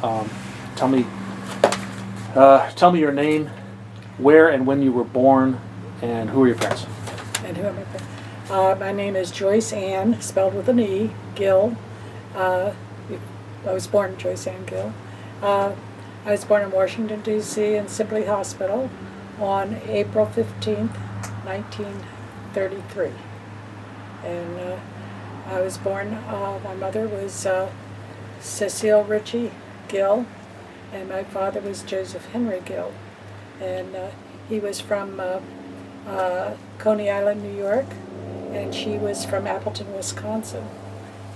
Um, tell me, tell me your name, where and when you were born, and who are your parents? And who am I? My name is Joyce Ann, spelled with an E, Gill. Uh, I was born Joyce Ann Gill. I was born in Washington, D.C. in Sibley Hospital on April 15th, 1933. And I was born, my mother was Cecile Ritchie Gill, and my father was Joseph Henry Gill. And he was from Coney Island, New York, and she was from Appleton, Wisconsin.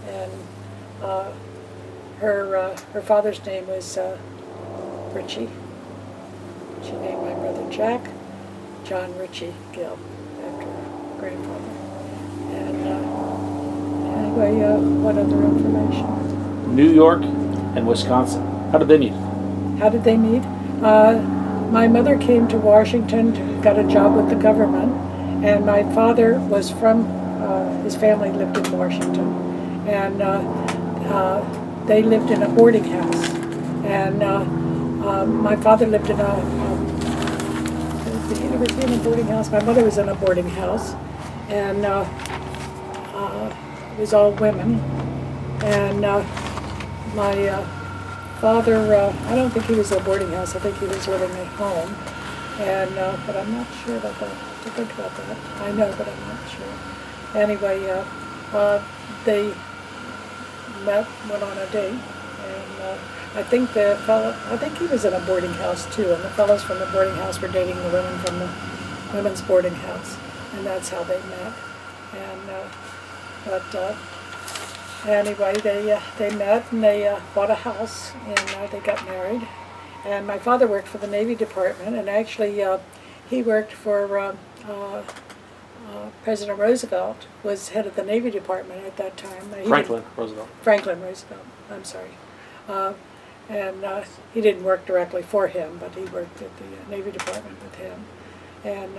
And her father's name was Ritchie. She named my brother Jack John Ritchie Gill after her grandfather. And anyway, what other information? New York and Wisconsin. How did they meet? How did they meet? My mother came to Washington, got a job with the government, and my father was from, his family lived in Washington, and they lived in a boarding house. And my father lived in did he ever be in a boarding house? My mother was in a boarding house, and it was all women. And my father, I don't think he was in a boarding house, I think he was living at home. And, but I'm not sure about that, to think about that. I know, but I'm not sure. Anyway, they met, went on a date, and I think he was in a boarding house too, and the fellows from the boarding house were dating the women from the women's boarding house, and that's how they met. And, anyway, they met and they bought a house, and they got married. And my father worked for the Navy Department, and actually he worked for President Roosevelt, was head of the Navy Department at that time. Franklin Roosevelt. Franklin Roosevelt, I'm sorry. And he didn't work directly for him, but he worked at the Navy Department with him. And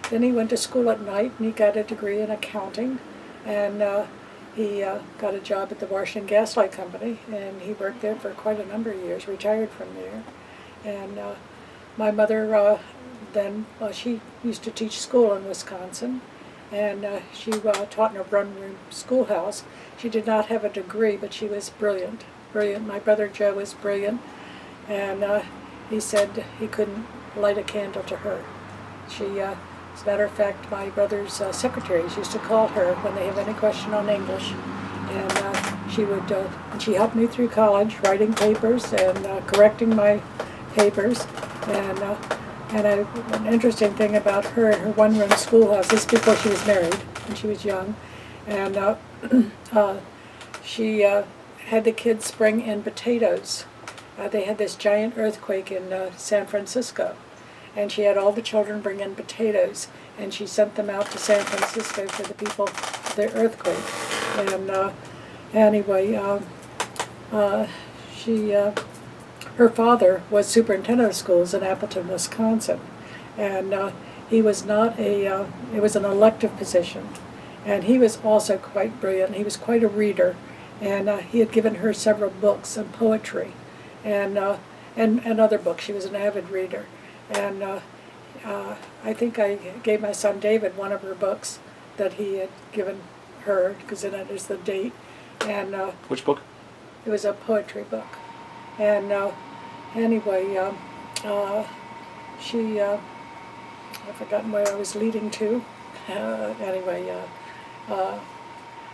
then he went to school at night, and he got a degree in accounting. And he got a job at the Washington Gas Light Company, and he worked there for quite a number of years, retired from there. And my mother then, she used to teach school in Wisconsin, and she taught in a one-room schoolhouse. She did not have a degree, but she was brilliant. Brilliant. My brother Joe was brilliant, and he said he couldn't light a candle to her. She, as a matter of fact, my brother's secretaries used to call her when they have any question on English, and she would, and she helped me through college, writing papers and correcting my papers, and an interesting thing about her and her one-room schoolhouse, this is before she was married, when she was young, and she had the kids bring in potatoes. They had this giant earthquake in San Francisco, and she had all the children bring in potatoes, and she sent them out to San Francisco for the people of the earthquake. And anyway, her father was superintendent of schools in Appleton, Wisconsin, and he was not it was an elective position, and he was also quite brilliant. He was quite a reader, and he had given her several books and poetry, and other books. She was an avid reader, and I think I gave my son David one of her books that he had given her, because in it is the date. And Which book? It was a poetry book. And anyway, she, I've forgotten where I was leading to. Anyway,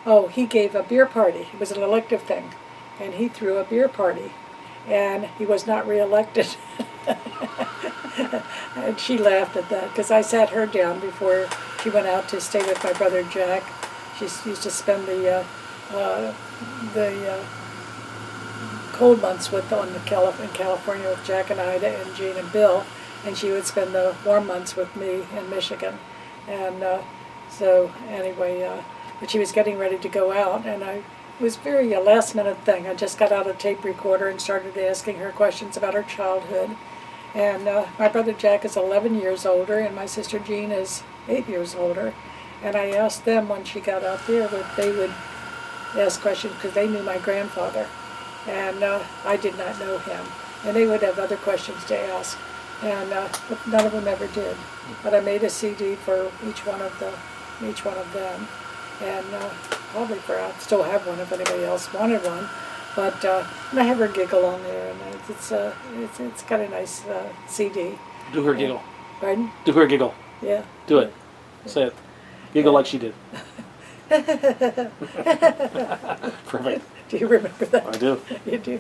oh, he gave a beer party. It was an elective thing, and he threw a beer party, and he was not reelected. And she laughed at that, because I sat her down before she went out to stay with my brother Jack. She used to spend the cold months in California with Jack and Ida and Jean and Bill, and she would spend the warm months with me in Michigan. And so anyway, but she was getting ready to go out, and it was very a last-minute thing. I just got out a tape recorder and started asking her questions about her childhood. And my brother Jack is 11 years older, and my sister Jean is 8 years older. And I asked them when she got out there that they would ask questions, because they knew my grandfather. and I did not know him. And they would have other questions to ask, and but none of them ever did. But I made a CD for each one of them, and probably I still have one if anybody else wanted one. But and I have her giggle on there, and it's got a nice CD. Do her giggle. Pardon? Do her giggle. Yeah. Do it. Say it. Giggle like she did. Perfect. Do you remember that? I do. You do.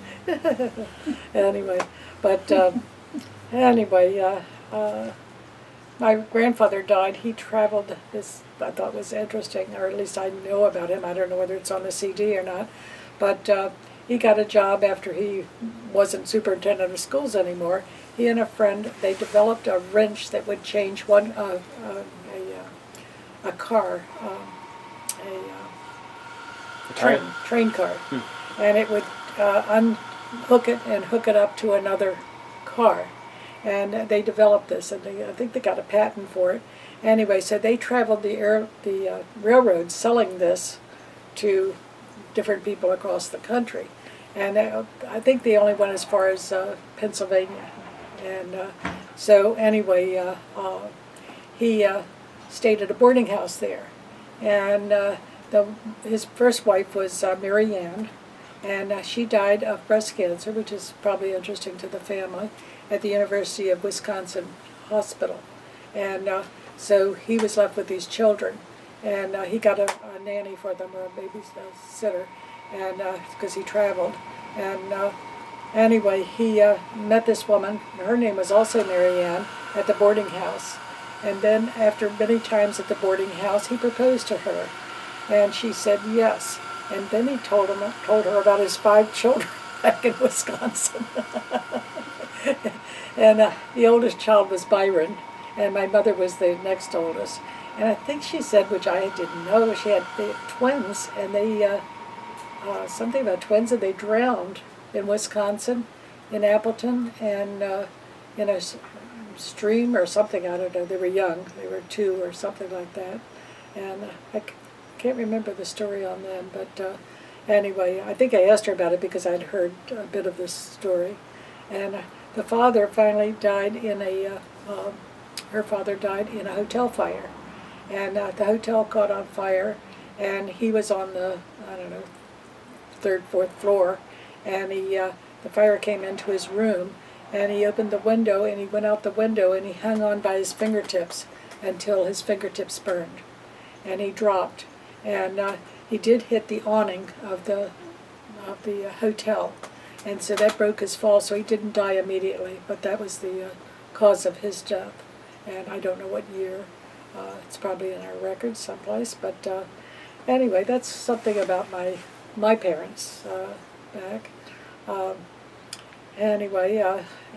Anyway, but my grandfather died. He traveled. This I thought was interesting, or at least I know about him. I don't know whether it's on the CD or not, but he got a job after he wasn't superintendent of schools anymore. He and a friend, they developed a wrench that would change a car, train car, and it would unhook it and hook it up to another car. And they developed this, and I think they got a patent for it. Anyway, so they traveled the railroads selling this to different people across the country. And I think they only went as far as Pennsylvania. And so anyway, he stayed at a boarding house there. And his first wife was Mary Ann, and she died of breast cancer, which is probably interesting to the family, at the University of Wisconsin Hospital. And so he was left with these children, and he got a nanny for them, or a babysitter, and because he traveled. And anyway, he met this woman. Her name was also Mary Ann, at the boarding house. And then after many times at the boarding house, he proposed to her, and she said yes. And then he told her about his 5 children back in Wisconsin. And the oldest child was Byron, and my mother was the next oldest. And I think she said, which I didn't know, she had twins, and they something about twins, and they drowned in Wisconsin, in Appleton, and in a stream or something. I don't know. They were young. They were 2 or something like that. And I can't remember the story on them, but anyway, I think I asked her about it because I'd heard a bit of this story. And the father finally died in her father died in a hotel fire. And the hotel caught on fire, and he was on the, I don't know, 3rd, 4th floor, and the fire came into his room, and he opened the window, and he went out the window, and he hung on by his fingertips until his fingertips burned. And he dropped, and he did hit the awning of the hotel, and so that broke his fall, so he didn't die immediately, but that was the cause of his death. And I don't know what year. It's probably in our records someplace, but anyway, that's something about my parents back. Anyway,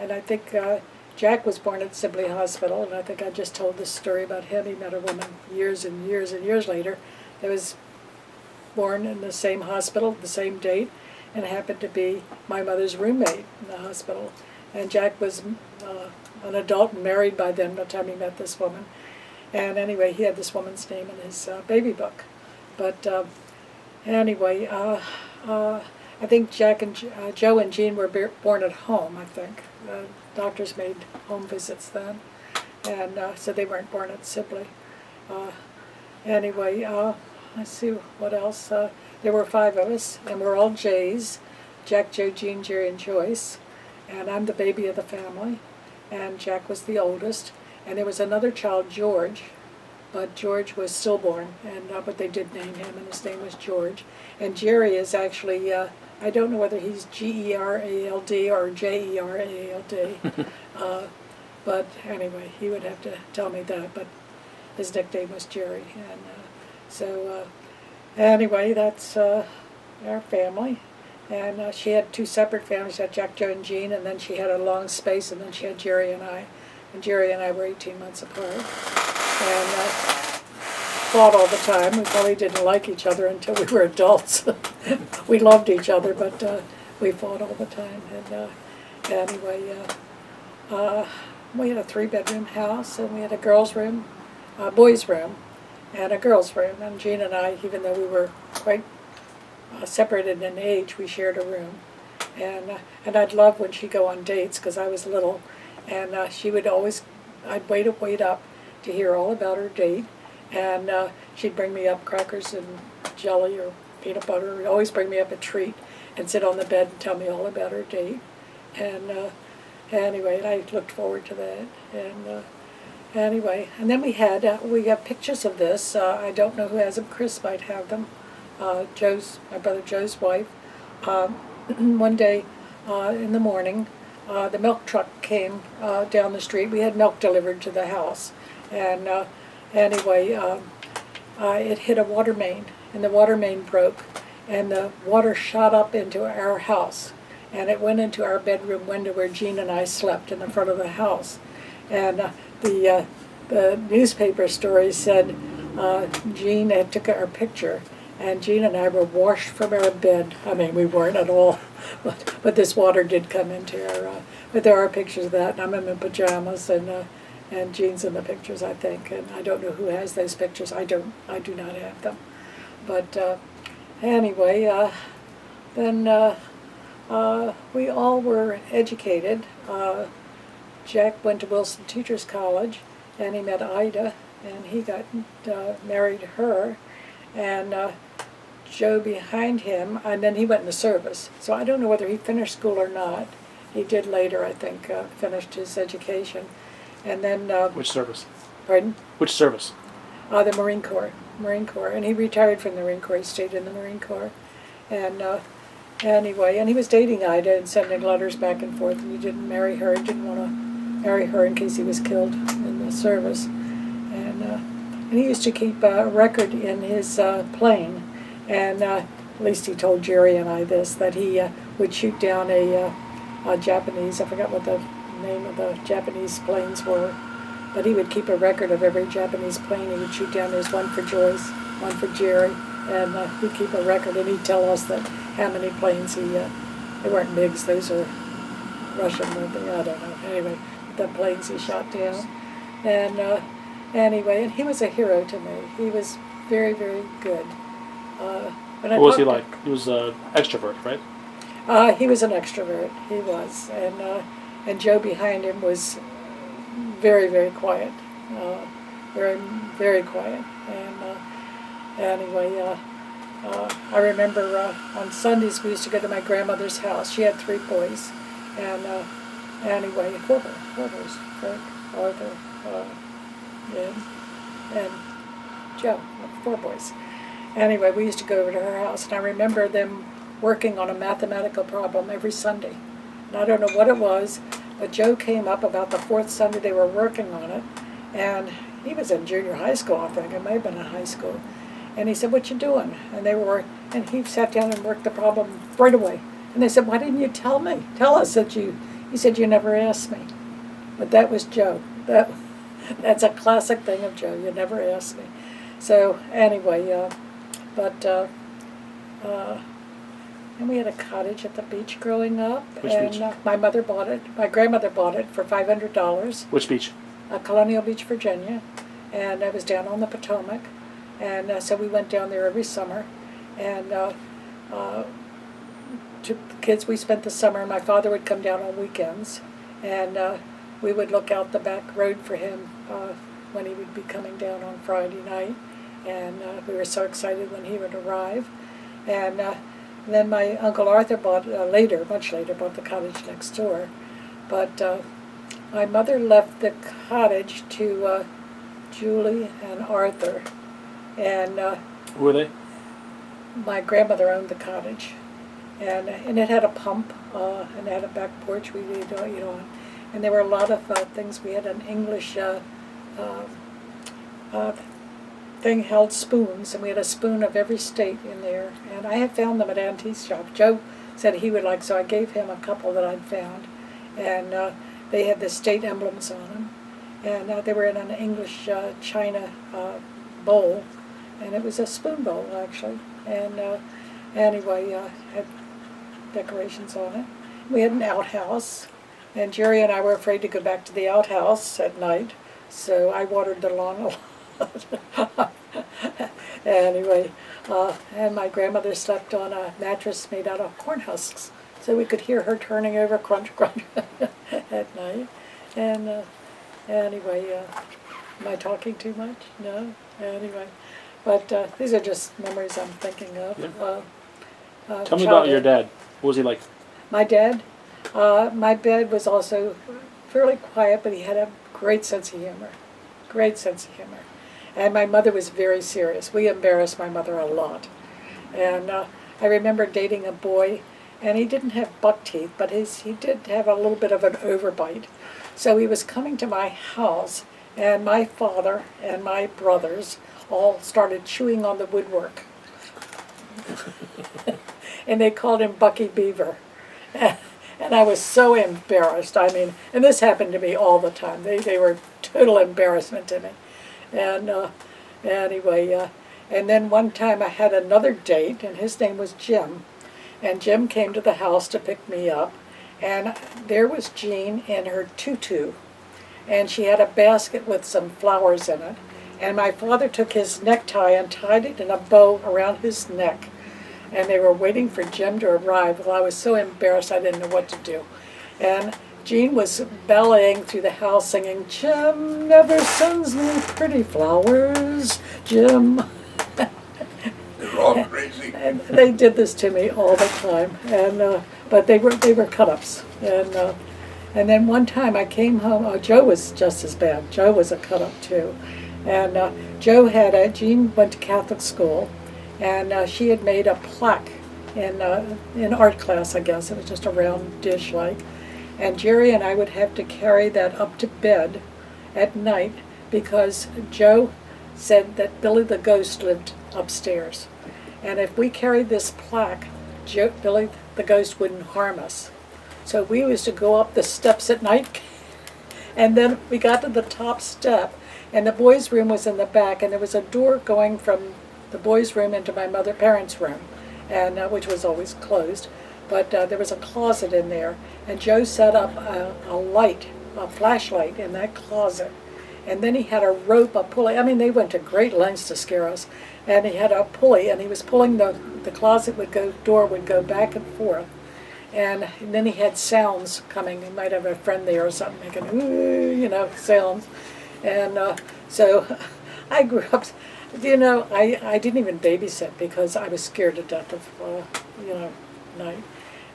and I think Jack was born at Sibley Hospital, and I think I just told this story about him. He met a woman years and years and years later that was born in the same hospital, the same date, and happened to be my mother's roommate in the hospital. And Jack was an adult and married by then, by the time he met this woman. And anyway, he had this woman's name in his baby book. But anyway, I think Jack and Joe and Jean were born at home, I think. Doctors made home visits then. And so they weren't born at Sibley. Anyway, let's see what else. There were 5 of us, and we're all J's. Jack, Joe, Jean, Jerry, and Joyce. And I'm the baby of the family. And Jack was the oldest. And there was another child, George, but George was stillborn, and but they did name him, and his name was George. And Jerry is actually, I don't know whether he's Gerald or Jerald, but anyway, he would have to tell me that, but his nickname was Jerry. And so anyway, that's our family. And she had 2 separate families. She had Jack, Joe, and Jean, and then she had a long space, and then she had Jerry and I. And Jerry and I were 18 months apart, and fought all the time. We probably didn't like each other until we were adults. We loved each other, but we fought all the time. And anyway, we had a 3-bedroom house, and we had a girls' room, a boys' room, and a girls' room. And Jean and I, even though we were quite separated in age, we shared a room. and I'd love when she'd go on dates because I was little, and she would always, I'd wait up to hear all about her date, and she'd bring me up crackers and jelly or peanut butter, always bring me up a treat, and sit on the bed and tell me all about her date, and anyway, I looked forward to that, and anyway, and then we have pictures of this. I don't know who has them. Chris might have them. My brother Joe's wife. One day in the morning, the milk truck came down the street. We had milk delivered to the house, and anyway, it hit a water main, and the water main broke, and the water shot up into our house, and it went into our bedroom window where Jean and I slept in the front of the house, and the newspaper story said Jean had took our picture, and Jean and I were washed from our bed. I mean, we weren't at all, but this water did come into our. But there are pictures of that, and I'm in my pajamas, and Jean's in the pictures, I think, and I don't know who has those pictures. I do not have them. But anyway, then we all were educated. Jack went to Wilson Teachers College, and he met Ida, and he got married her, and Joe behind him, and then he went in the service. So I don't know whether he finished school or not. He did later, I think, finished his education, and then. Which service? Pardon? Which service? The Marine Corps. And he retired from the Marine Corps. He stayed in the Marine Corps, and anyway, and he was dating Ida and sending letters back and forth, and he didn't marry her. He didn't want to marry her in case he was killed in the service, and he used to keep a record in his plane, and at least he told Jerry and I this, that he would shoot down a Japanese, I forgot what the name of the Japanese planes were, but he would keep a record of every Japanese plane he would shoot down. There's one for Joyce, one for Jerry, and he'd keep a record, and he'd tell us that how many planes they weren't MiGs, those are Russian, I don't know, anyway, the planes he shot down, and anyway, and he was a hero to me. He was very, very good. What was he like? He was an extrovert, right? He was an extrovert, he was, and Joe behind him was very, very quiet, very, very quiet, and anyway, I remember on Sundays we used to go to my grandmother's house. She had 3 boys, and anyway, 4 boys, Frank, Arthur, and Joe, 4 boys. Anyway, we used to go over to her house, and I remember them working on a mathematical problem every Sunday. And I don't know what it was, but Joe came up about the 4th Sunday they were working on it, and he was in junior high school, I think. It may have been in high school. And he said, "What you doing?" And he sat down and worked the problem right away. And they said, "Why didn't you tell me? Tell us that you," he said, "you never asked me." But that was Joe. That's a classic thing of Joe. You never asked me. So anyway, and we had a cottage at the beach growing up. Which and beach? My mother bought it. My grandmother bought it for $500. Which beach? Colonial Beach, Virginia, and I was down on the Potomac, and so we went down there every summer, and took the kids. We spent the summer, and my father would come down on weekends, and we would look out the back road for him when he would be coming down on Friday night, and we were so excited when he would arrive, and then my Uncle Arthur bought, much later, bought the cottage next door, but my mother left the cottage to Julie and Arthur, and Who were they? my grandmother owned the cottage, and it had a pump, and it had a back porch we did, and there were a lot of things. We had an English thing held spoons, and we had a spoon of every state in there, and I had found them at antique shop. Joe said he would like, so I gave him a couple that I'd found, and they had the state emblems on them, and they were in an English china bowl, and it was a spoon bowl actually, and anyway, had decorations on it. We had an outhouse, and Jerry and I were afraid to go back to the outhouse at night, so I watered the lawn a lot. Anyway, and my grandmother slept on a mattress made out of corn husks, so we could hear her turning over, crunch, crunch, at night. And anyway, am I talking too much? No? Anyway. But these are just memories I'm thinking of. Yeah. Tell me about your dad. What was he like? My dad? My dad was also fairly quiet, but he had a great sense of humor. Great sense of humor. And my mother was very serious. We embarrassed my mother a lot. And I remember dating a boy, and he didn't have buck teeth, but he did have a little bit of an overbite. So he was coming to my house, and my father and my brothers all started chewing on the woodwork. And they called him Bucky Beaver. And I was so embarrassed. I mean, and this happened to me all the time. They were total embarrassment to me. And anyway, and then one time I had another date, and his name was Jim. And Jim came to the house to pick me up. And there was Jean in her tutu. And she had a basket with some flowers in it. And my father took his necktie and tied it in a bow around his neck. And they were waiting for Jim to arrive. Well, I was so embarrassed I didn't know what to do. And Jean was balleting through the house singing, "Jim never sends me pretty flowers, Jim." They're all crazy. And they did this to me all the time. And but they were cut-ups. And then one time I came home. Oh, Joe was just as bad. Joe was a cut-up too. And Joe had Jean went to Catholic school. And she had made a plaque in art class, I guess. It was just a round dish like. And Jerry and I would have to carry that up to bed at night because Joe said that Billy the Ghost lived upstairs. And if we carried this plaque, Billy the Ghost wouldn't harm us. So we used to go up the steps at night. And then we got to the top step, and the boys' room was in the back, and there was a door going from the boys' room into my parents' room, and which was always closed. But there was a closet in there, and Joe set up a flashlight in that closet. And then he had a rope, a pulley. I mean, they went to great lengths to scare us. And he had a pulley, and he was pulling the closet door would go back and forth. And then he had sounds coming. He might have a friend there or something making, ooh, sounds. And so I grew up. I didn't even babysit because I was scared to death of, night.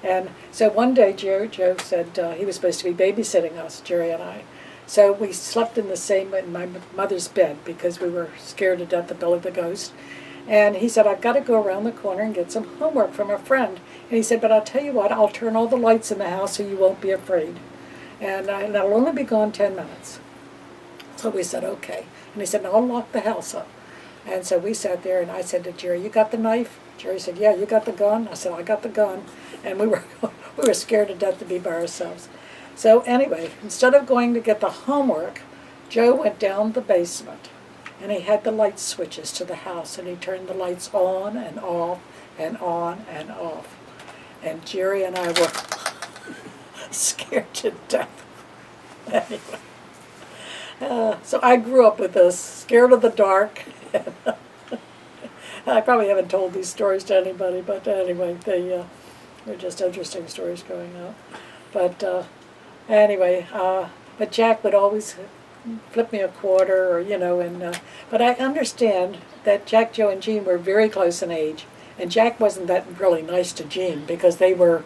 And so one day Joe said he was supposed to be babysitting us, Jerry and I. So we slept in my mother's bed because we were scared to death of Billy the Ghost. And he said, "I've got to go around the corner and get some homework from a friend." And he said, "But I'll tell you what, I'll turn all the lights in the house so you won't be afraid. And I'll only be gone 10 minutes. So we said, okay. And he said, "Now I'll lock the house up." And so we sat there, and I said to Jerry, "You got the knife?" Jerry said, "Yeah." "You got the gun?" I said, "I got the gun." And we were scared to death to be by ourselves. So anyway, instead of going to get the homework, Joe went down the basement, and he had the light switches to the house, and he turned the lights on and off and on and off. And Jerry and I were scared to death. Anyway. So I grew up with this, scared of the dark. I probably haven't told these stories to anybody, but anyway, they're just interesting stories growing up. But anyway, but Jack would always flip me a quarter, or but I understand that Jack, Joe, and Jean were very close in age, and Jack wasn't that really nice to Jean because they were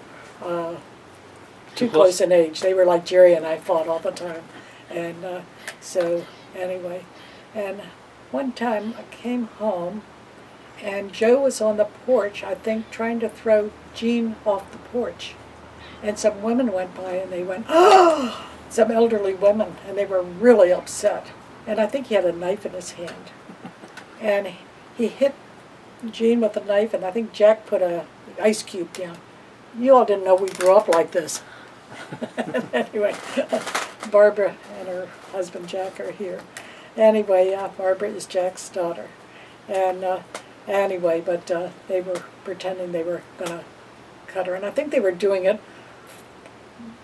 too close in age. They were like Jerry and I fought all the time. And so anyway, and one time I came home, and Joe was on the porch, I think, trying to throw Jean off the porch. And some women went by, and they went, "Oh!" Some elderly women, and they were really upset. And I think he had a knife in his hand. And he hit Jean with a knife, and I think Jack put an ice cube down. You all didn't know we grew up like this. Anyway, Barbara and her husband Jack are here. Anyway, Barbara is Jack's daughter. And anyway, but they were pretending they were going to cut her. And I think they were doing it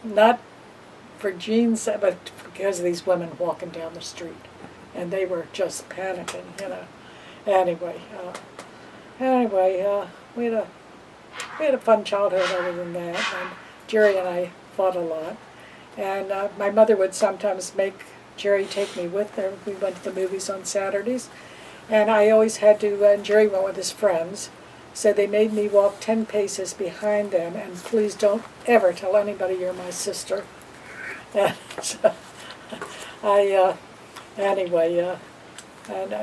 not for Jean's, but because of these women walking down the street. And they were just panicking, Anyway, we had a we had a fun childhood other than that. And Jerry and I fought a lot. And my mother would sometimes make Jerry take me with her. We went to the movies on Saturdays. And I always had to, and Jerry went with his friends, so they made me walk 10 paces behind them, and please don't ever tell anybody you're my sister. And so anyway,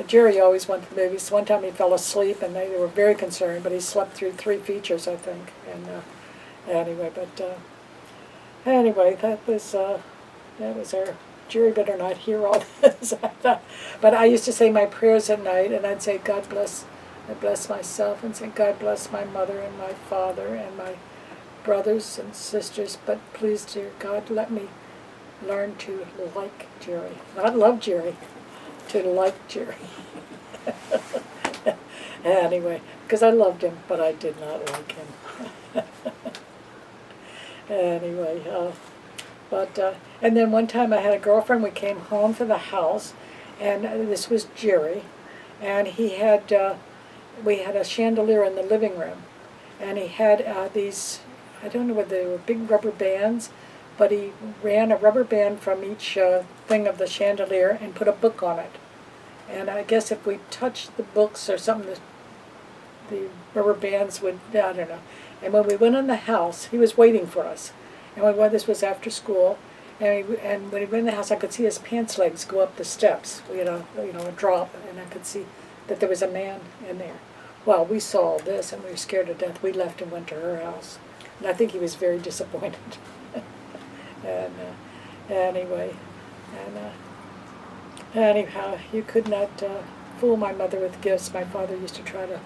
Jerry always went to the movies. One time he fell asleep, and they were very concerned, but he slept through 3 features, I think. And anyway, that was our. Jerry better not hear all this. But I used to say my prayers at night, and I'd say, God bless. I bless myself and say, God bless my mother and my father and my brothers and sisters. But please, dear God, let me learn to like Jerry. Not love Jerry, to like Jerry. Anyway, because I loved him, but I did not like him. Anyway, and then one time I had a girlfriend, we came home to the house, and this was Jerry, and he had, we had a chandelier in the living room, and he had these, I don't know whether they were big rubber bands, but he ran a rubber band from each thing of the chandelier and put a book on it. And I guess if we touched the books or something, the rubber bands would, I don't know. And when we went in the house, he was waiting for us. And this was after school, and when he went in the house, I could see his pants legs go up the steps. We had a drop, and I could see that there was a man in there. Well, we saw all this, and we were scared to death. We left and went to her house, and I think he was very disappointed. And anyway, anyhow, you could not fool my mother with gifts. My father used to try to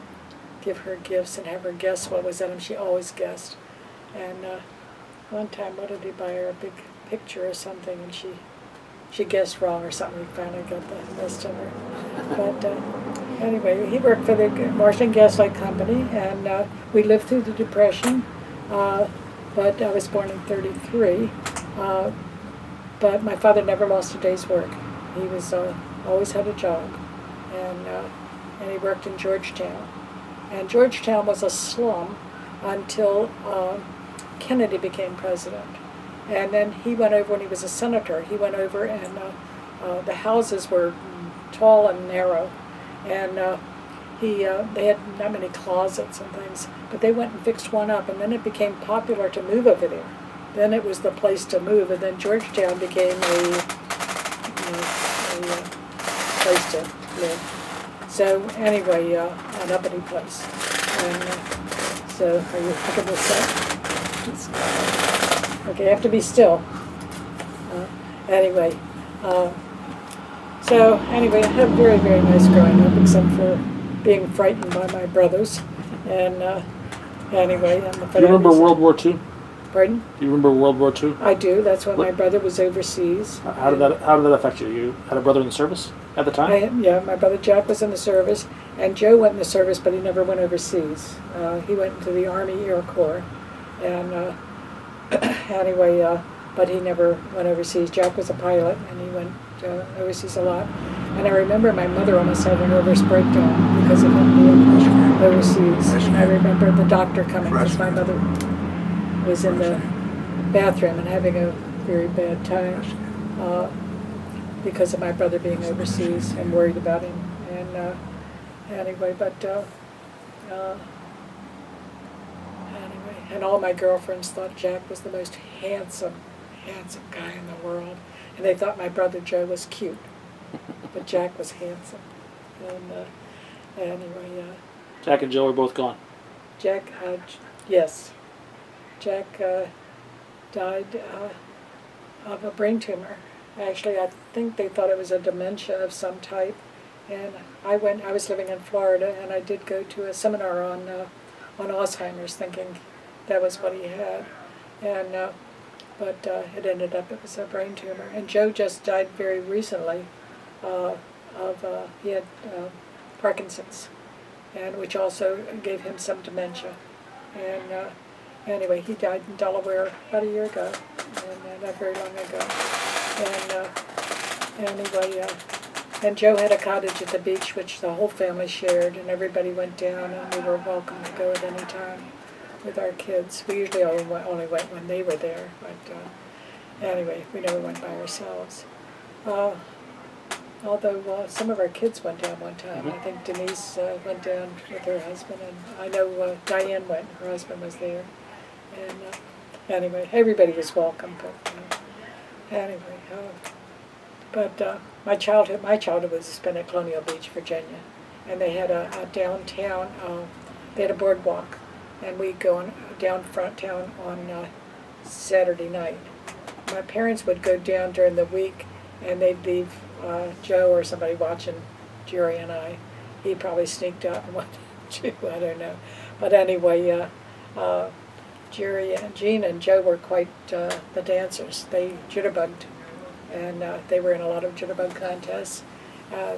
give her gifts and have her guess what was in them. She always guessed, and. One time, what did he buy her? A big picture or something, and she guessed wrong or something. We finally got the best of her. But anyway, he worked for the Washington Gaslight Company, and we lived through the Depression. But I was born in '33. But my father never lost a day's work. He was always had a job, and he worked in Georgetown. And Georgetown was a slum until Kennedy became president. And then he went over, when he was a senator, he went over, and the houses were tall and narrow, and they had not many closets and things, but they went and fixed one up, and then it became popular to move over there. Then it was the place to move, and then Georgetown became a place to live. So anyway, an uppity place. And so, are you looking this up? Okay, I have to be still. Anyway, so anyway, I had very, very nice growing up, except for being frightened by my brothers. And anyway, Do you remember World War II? Pardon? Do you remember World War II? I do. That's when my brother was overseas. How did that affect you? You had a brother in the service at the time? Yeah, my brother Jack was in the service, and Joe went in the service, but he never went overseas. He went into the Army Air Corps. And anyway, but he never went overseas. Jack was a pilot, and he went overseas a lot. And I remember my mother almost had a nervous breakdown because of him being overseas. And I remember the doctor coming because my mother was in the bathroom and having a very bad time because of my brother being overseas and worried about him. And anyway, and all my girlfriends thought Jack was the most handsome guy in the world. And they thought my brother Joe was cute. But Jack was handsome. And anyway, Jack and Joe are both gone. Jack, yes. Jack died of a brain tumor. Actually, I think they thought it was a dementia of some type. And I was living in Florida, and I did go to a seminar on Alzheimer's, thinking that was what he had, and but it ended up it was a brain tumor. And Joe just died very recently he had Parkinson's, and which also gave him some dementia. And anyway, he died in Delaware about a year ago, and not very long ago. And anyway, and Joe had a cottage at the beach, which the whole family shared, and everybody went down, and we were welcome to go at any time. with our kids. We usually only went when they were there, but anyway, we never went by ourselves. Although some of our kids went down one time. I think Denise went down with her husband, and I know Diane went. Her husband was there, and anyway, everybody was welcome. But anyway, my childhood was spent at Colonial Beach, Virginia, and they had a downtown. They had a boardwalk, and we'd go down front town on Saturday night. My parents would go down during the week, and they'd leave Joe or somebody watching Jerry and I. He probably sneaked out and went too, I don't know. But anyway, Jerry and Jean and Joe were quite the dancers. They jitterbugged, and they were in a lot of jitterbug contests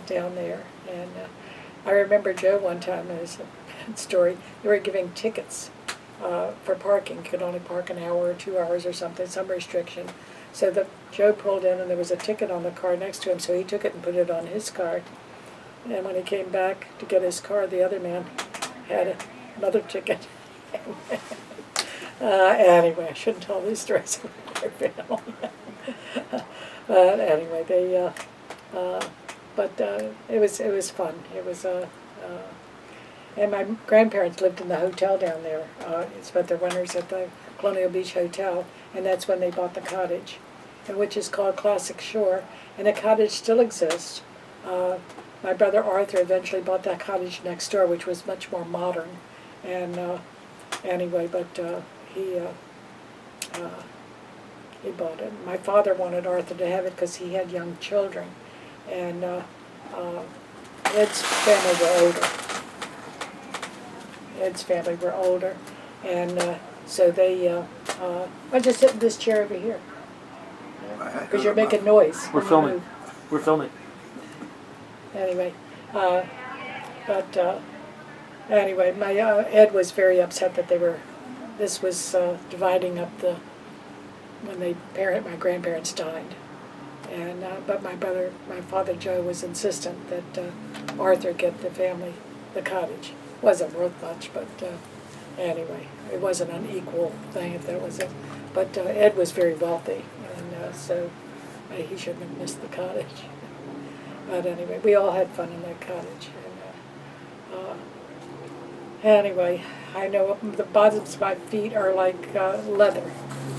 down there. And I remember Joe one time, there's a bad story, they were giving tickets for parking. You could only park an hour or 2 hours or something, some restriction. So Joe pulled in, and there was a ticket on the car next to him, so he took it and put it on his card. And when he came back to get his car, the other man had another ticket. Anyway, I shouldn't tell these stories about our family. But anyway, it was fun. It was and my grandparents lived in the hotel down there. Spent their winters at the Colonial Beach Hotel, and that's when they bought the cottage, and which is called Classic Shore, and the cottage still exists. My brother Arthur eventually bought that cottage next door, which was much more modern, and anyway, but he bought it. My father wanted Arthur to have it because he had young children, and Ed's family were older. Ed's family were older, and so they, I'll just sit in this chair over here, because you're making noise. We're filming. We're filming. Anyway, anyway, my Ed was very upset that this was dividing up when my grandparents died, and but my father Joe was insistent that Arthur get the cottage. Wasn't worth much, but anyway, it wasn't an equal thing if that was it. But Ed was very wealthy, and so he shouldn't have missed the cottage. But anyway, we all had fun in that cottage. And anyway, I know the bottoms of my feet are like leather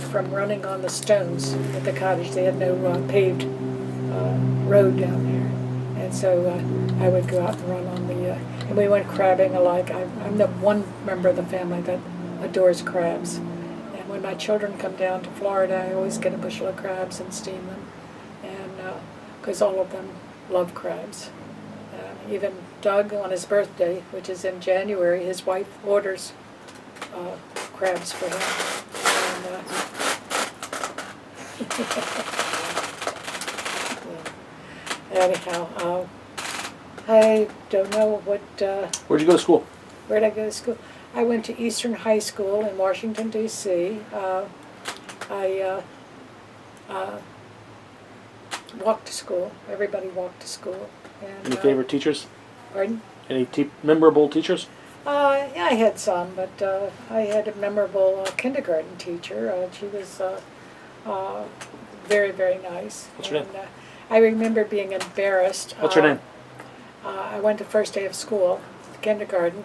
from running on the stones at the cottage. They had no paved road down there, and so I would go out and run on the. And we went crabbing alike. I'm the one member of the family that adores crabs. And when my children come down to Florida, I always get a bushel of crabs and steam them, and because all of them love crabs. Even Doug, on his birthday, which is in January, his wife orders crabs for him. And, anyhow, I don't know what... Where'd you go to school? Where'd I go to school? I went to Eastern High School in Washington, D.C. I walked to school. Everybody walked to school. And, Any favorite teachers? Pardon? Any memorable teachers? Yeah, I had some, but I had a memorable kindergarten teacher. She was very, very nice. What's her name? I remember being embarrassed. What's her name? I went to first day of school, kindergarten,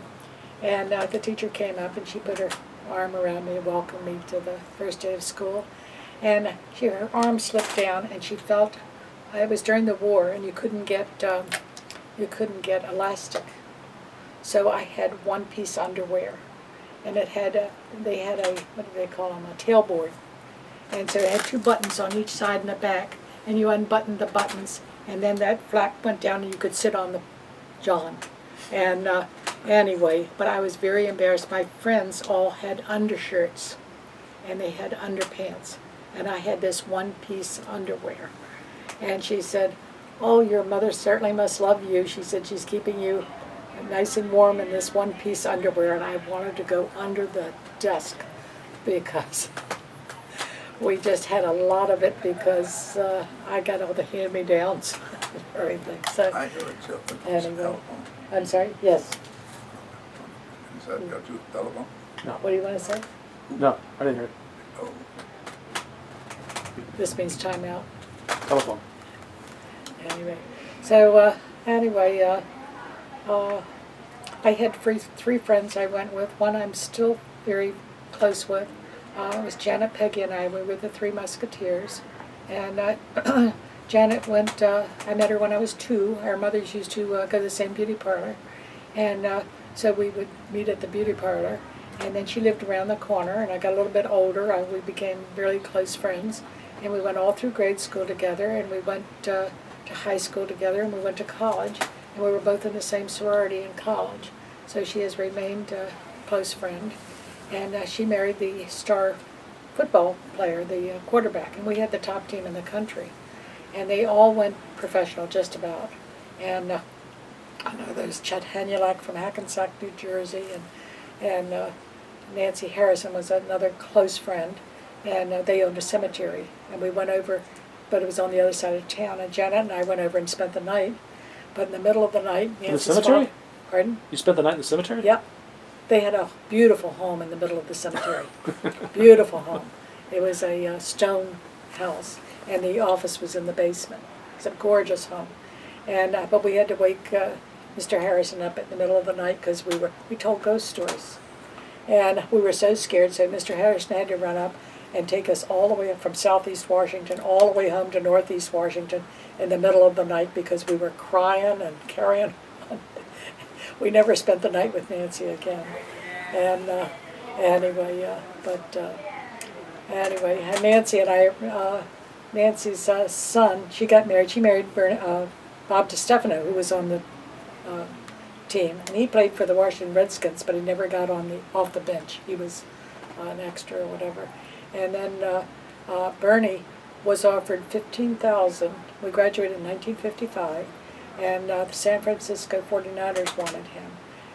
and the teacher came up and she put her arm around me and welcomed me to the first day of school. And her arm slipped down, and she felt it was during the war, and you couldn't get elastic. So I had one-piece underwear, and it had they had a, what do they call them, a tailboard, and so it had 2 buttons on each side and the back, and you unbuttoned the buttons, and then that flap went down, and you could sit on the john. And anyway, but I was very embarrassed. My friends all had undershirts, and they had underpants, and I had this one-piece underwear. And she said, "Oh, your mother certainly must love you." She said, "She's keeping you nice and warm in this one-piece underwear." And I wanted to go under the desk because we just had a lot of it, because I got all the hand-me-downs and everything. So I heard something. anyway, I'm sorry. Yes. Is that got you telephone? No. What do you want to say? No, I didn't hear it. Oh, This means timeout. Telephone. Anyway, so anyway, I had three friends I went with. One I'm still very close with. It was Janet, Peggy, and I. We were the Three Musketeers. And Janet went, I met her when I was 2. Our mothers used to go to the same beauty parlor. And so we would meet at the beauty parlor. And then she lived around the corner, and I got a little bit older. We became really close friends. And we went all through grade school together, and we went to high school together, and we went to college. And we were both in the same sorority in college. So she has remained a close friend. And she married the star football player, the quarterback, and we had the top team in the country. And they all went professional, just about. And I know there's Chet Hanulak from Hackensack, New Jersey, and Nancy Harrison was another close friend, and they owned a cemetery. And we went over, but it was on the other side of town, and Janet and I went over and spent the night. But in the middle of the night, In the cemetery? Pardon? You spent the night in the cemetery? Yep. They had a beautiful home in the middle of the cemetery. Beautiful home. It was a stone house, and the office was in the basement. It's a gorgeous home. And but we had to wake Mr. Harrison up in the middle of the night because we told ghost stories. And we were so scared, so Mr. Harrison had to run up and take us all the way up from southeast Washington, all the way home to northeast Washington in the middle of the night because we were crying and carrying on. We never spent the night with Nancy again. And anyway, anyway, and Nancy and I, Nancy's son, she got married. She married Bob DiStefano, who was on the team, and he played for the Washington Redskins, but he never got off the bench. He was an extra or whatever. And then Bernie was offered $15,000. We graduated in 1955, and the San Francisco 49ers wanted him,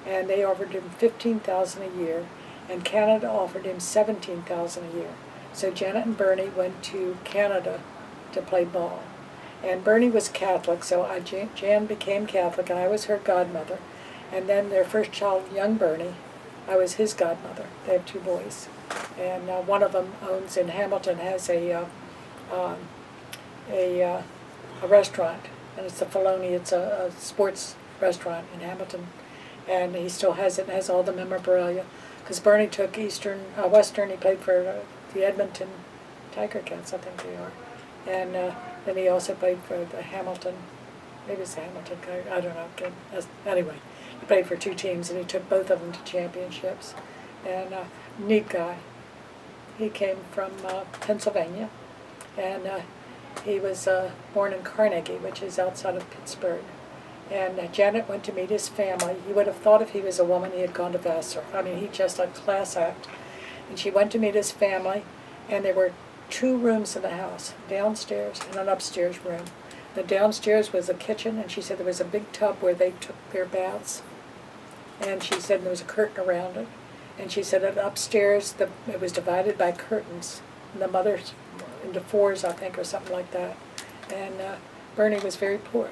and they offered him $15,000 a year, and Canada offered him $17,000 a year. So Janet and Bernie went to Canada to play ball. And Bernie was Catholic, so Jan became Catholic, and I was her godmother. And then their first child, young Bernie, I was his godmother. They have 2 boys. And one of them owns in Hamilton, has a restaurant, and it's the Filoni. It's a sports restaurant in Hamilton, and he still has it and has all the memorabilia. Because Bernie took Western, he played for the Edmonton Tiger Cats, I think they are. And then he also played for the Hamilton, maybe it's the Hamilton, I don't know. Anyway, he played for 2 teams, and he took both of them to championships. And neat guy. He came from Pennsylvania, and he was born in Carnegie, which is outside of Pittsburgh. And Janet went to meet his family. You would have thought if he was a woman, he had gone to Vassar. I mean, he just a class act. And she went to meet his family, and there were 2 rooms in the house, downstairs and an upstairs room. The downstairs was a kitchen, and she said there was a big tub where they took their baths. And she said there was a curtain around it. And she said that upstairs it was divided by curtains, and the mother's into 4s, I think, or something like that. And Bernie was very poor,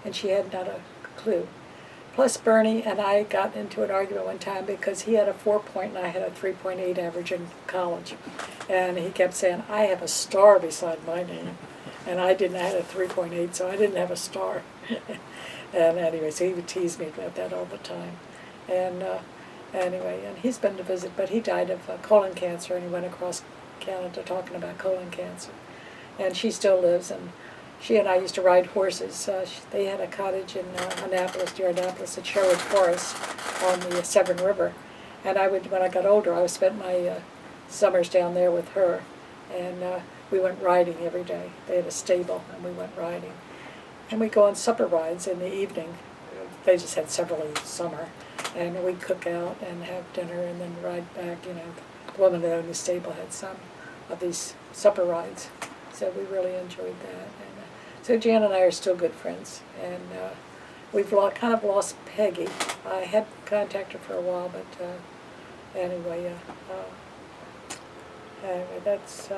and she had not a clue. Plus, Bernie and I got into an argument one time because he had a 4 point and I had a 3.8 average in college. And he kept saying, I have a star beside my name. And I didn't, I had a 3.8, so I didn't have a star. And anyway, so he would tease me about that all the time. And anyway, and he's been to visit, but he died of colon cancer, and he went across Canada talking about colon cancer. And she still lives, and she and I used to ride horses. They had a cottage in Annapolis, near Annapolis, at Sherwood Forest on the Severn River. And I would, when I got older, I would spend my summers down there with her. And we went riding every day. They had a stable, and we went riding. And we'd go on supper rides in the evening. They just had several in the summer. And we'd cook out and have dinner and then ride back. You know, the woman that owned the stable had some of these supper rides. So we really enjoyed that. And so Jan and I are still good friends. And we've kind of lost Peggy. I had contacted her for a while, but anyway, that's...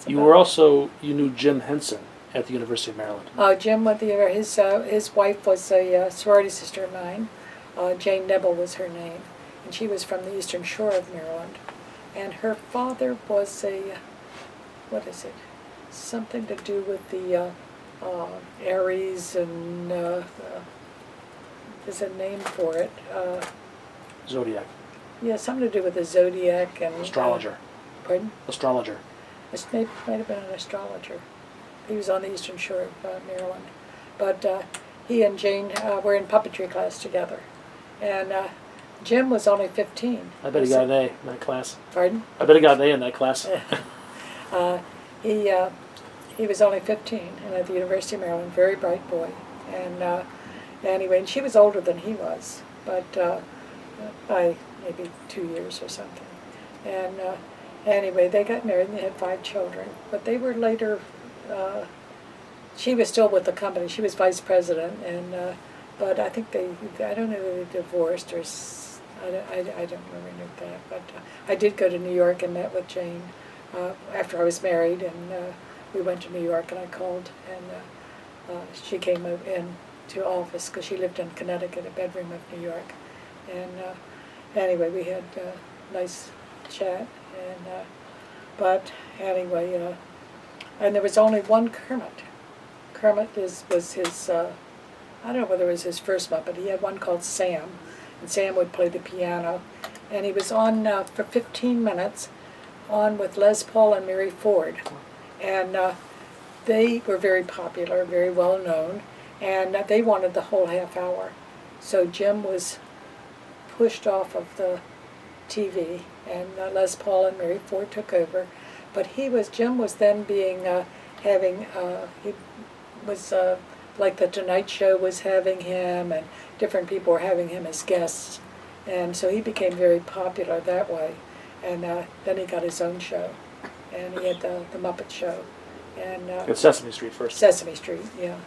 You were also, you knew Jim Henson at the University of Maryland. Jim went there. His wife was a sorority sister of mine. Jane Nebel was her name. and she was from the Eastern Shore of Maryland. And her father was a, what is it? Something to do with the Aries, and there's a name for it. Zodiac. Yeah, something to do with the zodiac and Astrologer. Pardon? Astrologer. It might have been an astrologer. He was on the Eastern Shore of Maryland. But he and Jane were in puppetry class together. And Jim was only 15. I bet he got an A in that class. Pardon? I bet he got an A in that class. He was only 15 and at the University of Maryland, very bright boy. And anyway, and she was older than he was, but by maybe 2 years or something. And anyway, they got married and they had 5 children. But they were later, she was still with the company. She was vice president, and but I think I don't know if they divorced or, I don't remember that. But I did go to New York and met with Jane after I was married, and we went to New York, and I called, and she came in to office because she lived in Connecticut, a bedroom of New York. And anyway, we had a nice chat, and but anyway, and there was only one Kermit. Kermit was his, I don't know whether it was his first Muppet. He had one called Sam, and Sam would play the piano. And he was on for 15 minutes, on with Les Paul and Mary Ford. And they were very popular, very well known, and they wanted the whole half hour. So Jim was pushed off of the TV, and Les Paul and Mary Ford took over. But Jim was then being, he was like the Tonight Show was having him, and different people were having him as guests. And so he became very popular that way. And then he got his own show, and he had the Muppet Show. And At Sesame Street first. Sesame Street, yeah.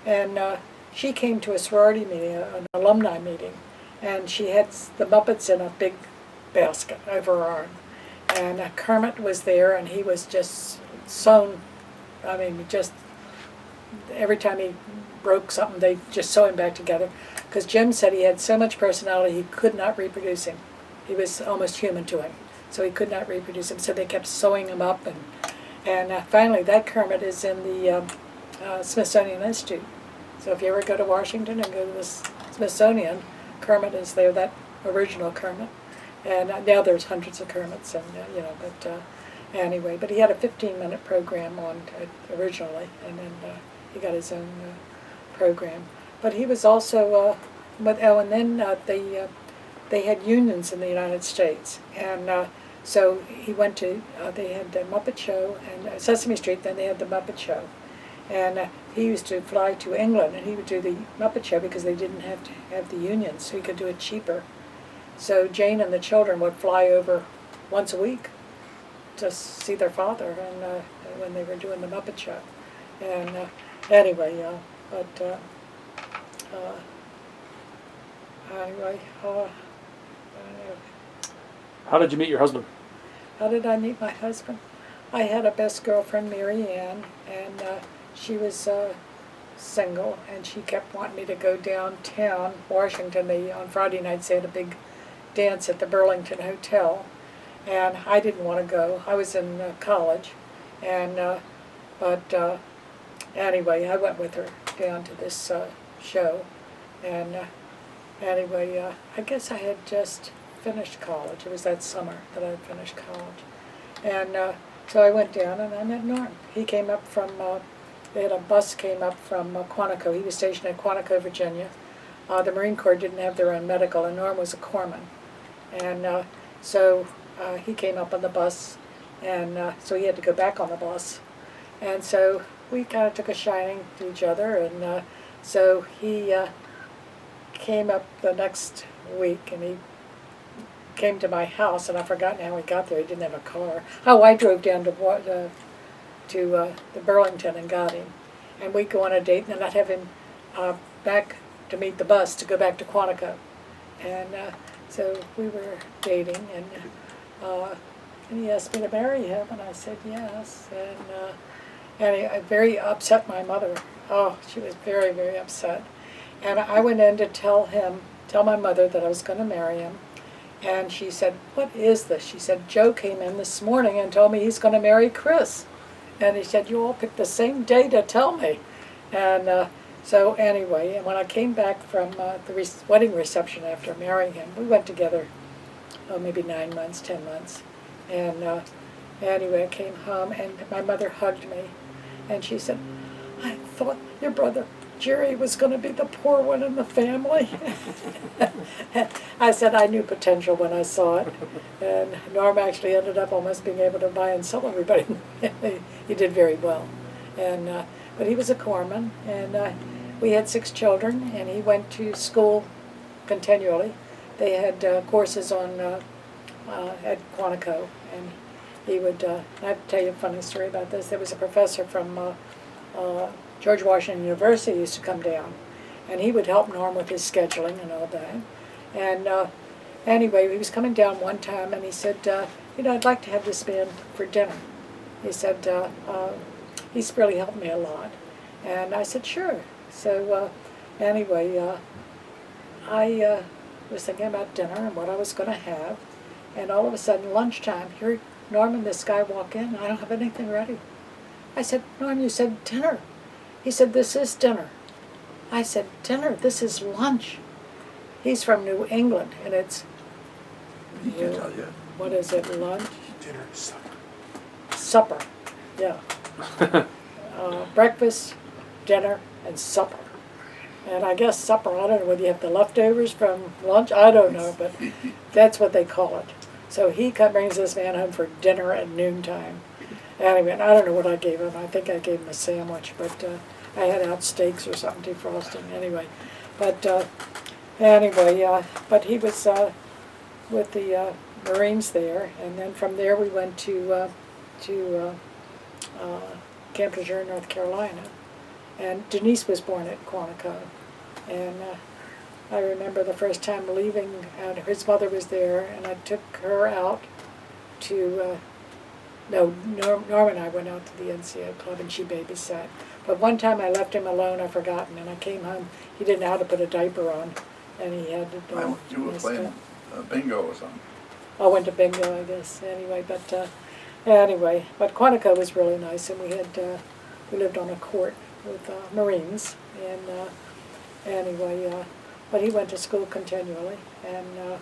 And she came to a sorority meeting, an alumni meeting, and she had the Muppets in a big basket over her arm. And Kermit was there, and he was just sewn, I mean, just every time he broke something, they just sew him back together. Because Jim said he had so much personality, he could not reproduce him. He was almost human to him, so he could not reproduce him. So they kept sewing him up, and finally that Kermit is in the Smithsonian Institute. So if you ever go to Washington and go to the Smithsonian, Kermit is there, that original Kermit. And now there's hundreds of Kermits, and but anyway, but he had a 15-minute program on originally, and then he got his own program. But he was also, and then they had unions in the United States, and so he went to, they had the Muppet Show, and Sesame Street, then they had the Muppet Show. And he used to fly to England, and he would do the Muppet Show because they didn't have to have the unions, so he could do it cheaper. So Jane and the children would fly over once a week to see their father, and when they were doing the Muppet Show. And anyway, anyway, How did you meet your husband? how did I meet my husband? I had a best girlfriend, Mary Ann, and she was single, and she kept wanting me to go downtown Washington. On Friday nights they had a big dance at the Burlington Hotel, and I didn't want to go. I was in college, and but anyway, I went with her down to this show, and anyway, I guess I had just finished college. It was that summer that I finished college, and so I went down and I met Norm. He came up from, they had a bus came up from Quantico. He was stationed at Quantico, Virginia. The Marine Corps didn't have their own medical, and Norm was a corpsman. And so he came up on the bus, and so he had to go back on the bus. And so we kind of took a shining to each other, and so he came up the next week, and he came to my house, and I've forgotten how he got there. He didn't have a car. Oh, I drove down to the Burlington and got him, and we'd go on a date, and then I'd have him back to meet the bus to go back to Quantico, and so we were dating, and he asked me to marry him, and I said yes, and it very upset my mother. Oh, she was very, very upset, and I went in to tell him tell my mother that I was going to marry him. And she said, "What is this?" She said, "Joe came in this morning and told me he's going to marry Chris." And he said, "You all picked the same day to tell me." And so anyway, and when I came back from the wedding reception after marrying him, we went together, maybe 9 months, 10 months. And anyway, I came home and my mother hugged me. And she said, "I thought your brother Jerry was going to be the poor one in the family." I said I knew potential when I saw it. And Norm actually ended up almost being able to buy and sell everybody. He did very well. And but he was a corpsman, and we had 6 children, and he went to school continually. They had courses on at Quantico, and he would, I have to tell you a funny story about this. There was a professor from George Washington University used to come down, and he would help Norm with his scheduling and all that. And anyway, he was coming down one time, and he said, "I'd like to have this man for dinner." He said, "He's really helped me a lot." And I said, "Sure." So anyway, I was thinking about dinner and what I was going to have, and all of a sudden, lunchtime, here Norm and this guy walk in, and I don't have anything ready. I said, "Norm, you said dinner." He said, "This is dinner." I said, "Dinner? This is lunch." He's from New England, and it's, He can tell you. what is it, lunch? Dinner, supper. Supper, yeah. Breakfast, dinner, and supper. And I guess supper, I don't know whether you have the leftovers from lunch, I don't know, but that's what they call it. So he brings this man home for dinner at noontime. Anyway, and I don't know what I gave him. I think I gave him a sandwich, but I had out steaks or something defrosting anyway. But anyway, but he was with the Marines there, and then from there we went to Camp Lejeune, North Carolina. And Denise was born at Quantico. And I remember the first time leaving, and his mother was there, and I took her out to, Norm and I went out to the NCO club, and she babysat. But one time I left him alone, I've forgotten, and I came home, he didn't know how to put a diaper on, and he had to You were playing bingo or something. I went to bingo, I guess, anyway, but Quantico was really nice, and we lived on a court with Marines, and anyway, but he went to school continually, and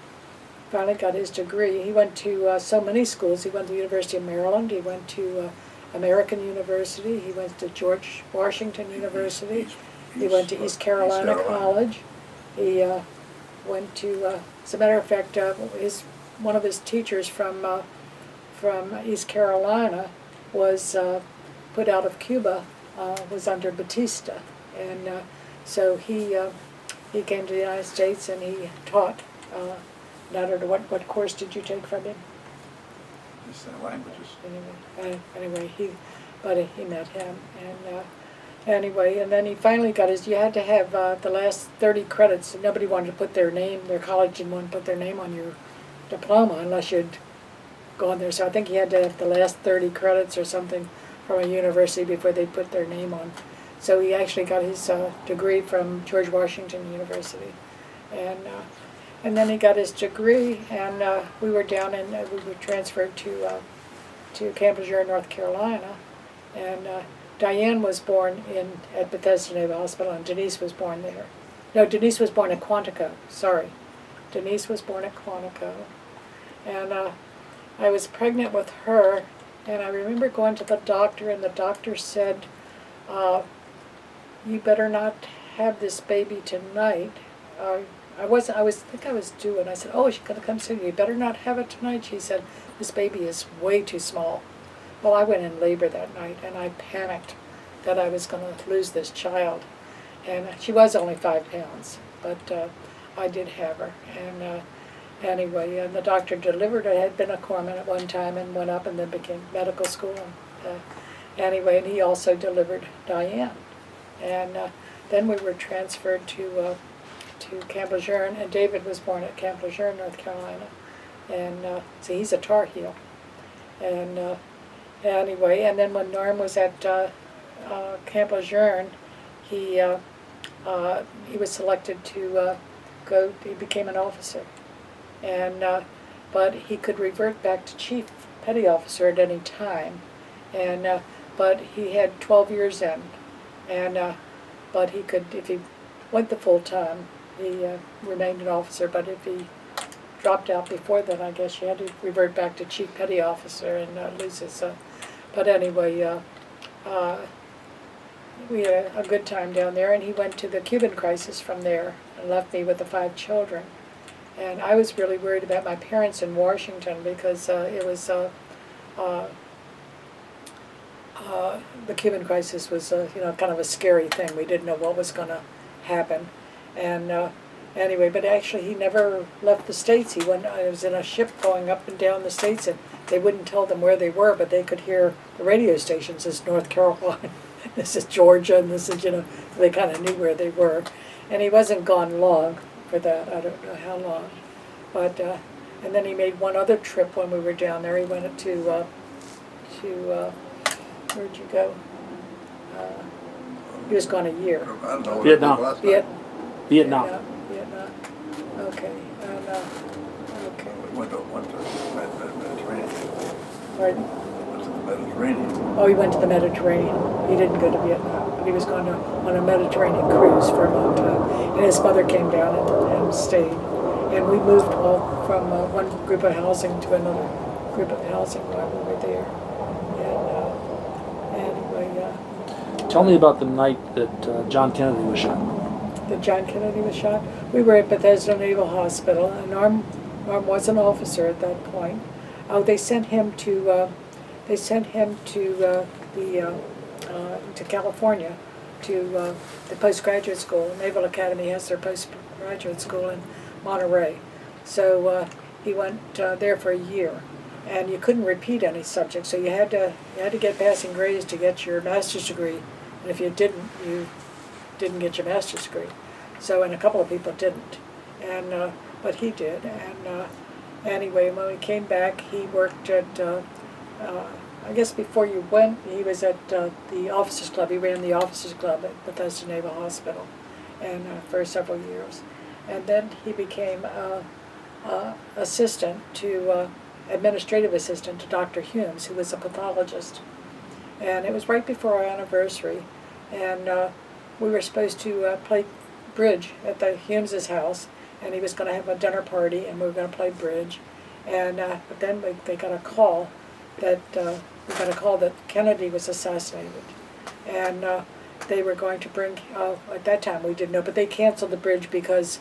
finally got his degree. He went to so many schools. He went to the University of Maryland, he went to American University, he went to George Washington University, he went to East Carolina College, he went to, as a matter of fact, one of his teachers from East Carolina was put out of Cuba, was under Batista, and so he came to the United States and he taught. I don't know what course did you take from him? Just languages. Anyway, he met him, and anyway, and then he finally got his. You had to have the last 30 credits. Nobody wanted to put their college didn't want to put their name on your diploma unless you'd gone there. So I think he had to have the last 30 credits or something from a university before they put their name on. So he actually got his degree from George Washington University, and then he got his degree, and we were down in, we were transferred to Camp Lejeune, North Carolina, and Diane was born at Bethesda Naval Hospital, and Denise was born there. No, Denise was born at Quantico, sorry. Denise was born at Quantico, and I was pregnant with her, and I remember going to the doctor, and the doctor said, "You better not have this baby tonight." I think I was due, and I said, "Oh, she's going to come soon. You better not have it tonight." She said, "This baby is way too small." Well, I went in labor that night, and I panicked that I was going to lose this child. And she was only 5 pounds, but I did have her. And anyway, and the doctor delivered her. I had been a corpsman at one time and went up and then became medical school. And, anyway, and he also delivered Diane. And then we were transferred to Camp Lejeune, and David was born at Camp Lejeune, North Carolina. And so he's a Tar Heel. And anyway, and then when Norm was at Camp Lejeune, he was selected to he became an officer. And, but he could revert back to chief petty officer at any time. And, but he had 12 years in. And, but he could, if he went the full time, he remained an officer. But if he dropped out before then, I guess you had to revert back to chief petty officer and lose his. But anyway, we had a good time down there, and he went to the Cuban crisis from there and left me with the 5 children. And I was really worried about my parents in Washington because it was the Cuban crisis was kind of a scary thing. We didn't know what was going to happen, and anyway, but actually he never left the States. He was in a ship going up and down the States, and they wouldn't tell them where they were, but they could hear the radio stations. This is North Carolina, this is Georgia, and this is they kind of knew where they were, and he wasn't gone long for that. I don't know how long, but and then he made one other trip when we were down there. He went to where'd you go? He was gone a year. I don't know. Vietnam. What it was last night. Vietnam. Vietnam. Okay. And, okay. We went to Mediterranean. Pardon? Went to the Mediterranean. Oh, he went to the Mediterranean. He didn't go to Vietnam, but he was going on a Mediterranean cruise for a long time. And his mother came down and stayed. And we moved all from one group of housing to another group of housing while we were there. And anyway, Tell me about the night that John Kennedy was shot. that John Kennedy was shot. We were at Bethesda Naval Hospital, and Norm was an officer at that point. Oh, they sent him to to California, to the postgraduate school. Naval Academy has their postgraduate school in Monterey. So he went there for a year, and you couldn't repeat any subject. So you had to get passing grades to get your master's degree, and if you didn't, you didn't get your master's degree. So, and a couple of people didn't, and but he did. And anyway, when we came back, he worked at. I guess before you went, he was at the Officers Club. He ran the Officers Club at Bethesda Naval Hospital, and for several years, and then he became administrative assistant to Dr. Humes, who was a pathologist. And it was right before our anniversary, and we were supposed to play bridge at the Humes' house, and he was going to have a dinner party, and we were going to play bridge. And but then they got a call that Kennedy was assassinated, and they were going to bring. At that time, we didn't know, but they canceled the bridge because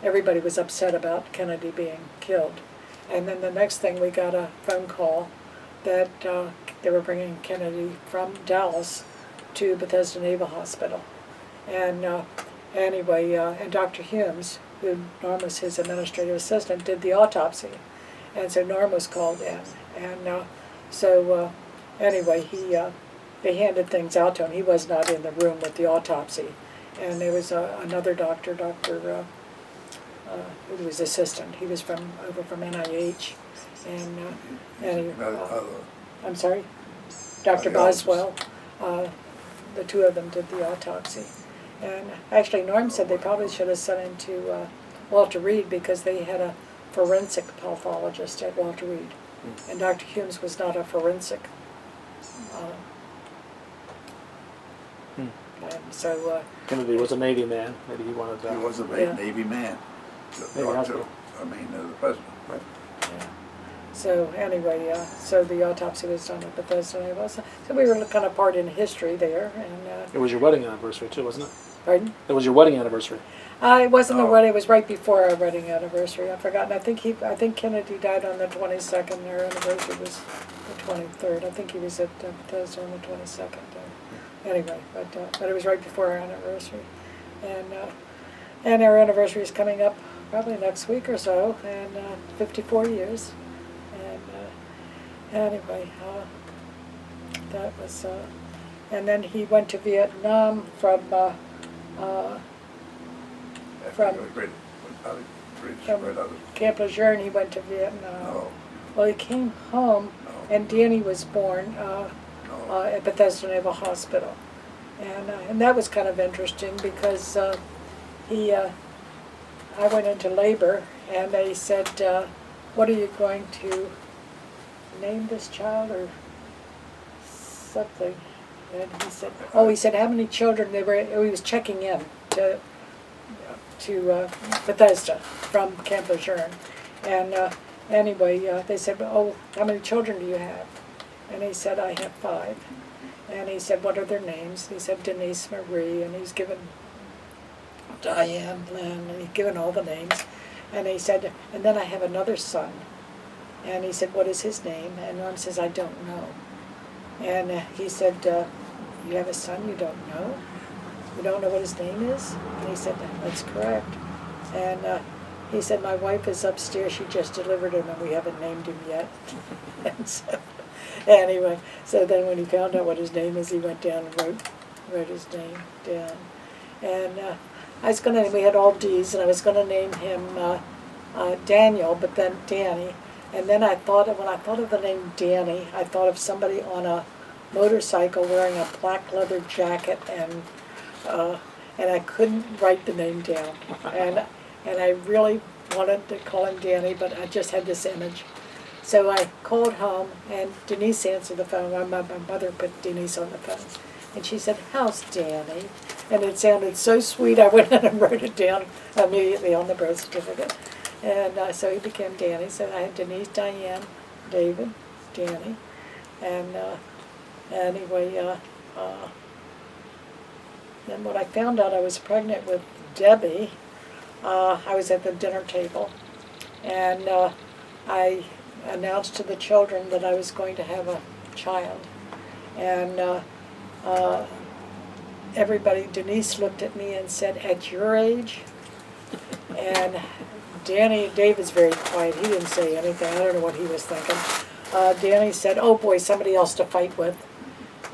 everybody was upset about Kennedy being killed. And then the next thing, we got a phone call that they were bringing Kennedy from Dallas to Bethesda Naval Hospital. And anyway, and Dr. Humes, who Norm was his administrative assistant, did the autopsy. And so Norm was called in. And so anyway, they handed things out to him. He was not in the room with the autopsy. And there was another doctor, who was assistant. He was over from NIH. And I'm sorry? Dr. Boswell. The two of them did the autopsy. And actually, Norm said they probably should have sent him to Walter Reed because they had a forensic pathologist at Walter Reed. And Dr. Humes was not a forensic. And so Kennedy was a Navy man. Maybe he wanted to. He was a Yeah. Navy man. Maybe The hospital. the president. Right. yeah. So anyway, so the autopsy was done at Bethesda Naval. So we were kind of part in history there. And It was your wedding anniversary too, wasn't it? pardon? It was your wedding anniversary. It wasn't the Oh. wedding. It was right before our wedding anniversary. I've forgotten. I think Kennedy died on the 22nd. Our anniversary was the 23rd. I think he was at Bethesda on the 22nd. Anyway, but it was right before our anniversary, and our anniversary is coming up probably next week or so, and 54 years. And anyway, that was. And then he went to Vietnam from. From Camp Lejeune, he went to Vietnam. No, Well, he came home, no, and Danny was born no. at Bethesda Naval Hospital, and that was kind of interesting because he I went into labor, and they said, what are you going to name this child, or something? And he said how many children they were, he was checking in to Bethesda from Camp Lejeune. And anyway, they said, oh, how many children do you have? And he said, I have 5. And he said, what are their names? He said, Denise, Marie, and he's given Diane, Lynn, and he's given all the names. And he said, and then I have another son. And he said, what is his name? And Norm says, I don't know. And he said, you have a son you don't know? You don't know what his name is? And he said, that's correct. And he said, my wife is upstairs, she just delivered him, and we haven't named him yet. And so, anyway, so then when he found out what his name is, he went down and wrote his name down. And we had all D's, and I was gonna name him Daniel, but then Danny. And then when I thought of the name Danny, I thought of somebody on a motorcycle wearing a black leather jacket, and I couldn't write the name down. And I really wanted to call him Danny, but I just had this image. So I called home, and Denise answered the phone. My mother put Denise on the phone. And she said, how's Danny? And it sounded so sweet, I went in and wrote it down immediately on the birth certificate. And so he became Danny. So I had Denise, Diane, David, Danny. And anyway, then when I found out I was pregnant with Debbie, I was at the dinner table, and I announced to the children that I was going to have a child. And everybody, Denise looked at me and said, at your age? And David's very quiet. He didn't say anything. I don't know what he was thinking. Danny said, oh boy, somebody else to fight with.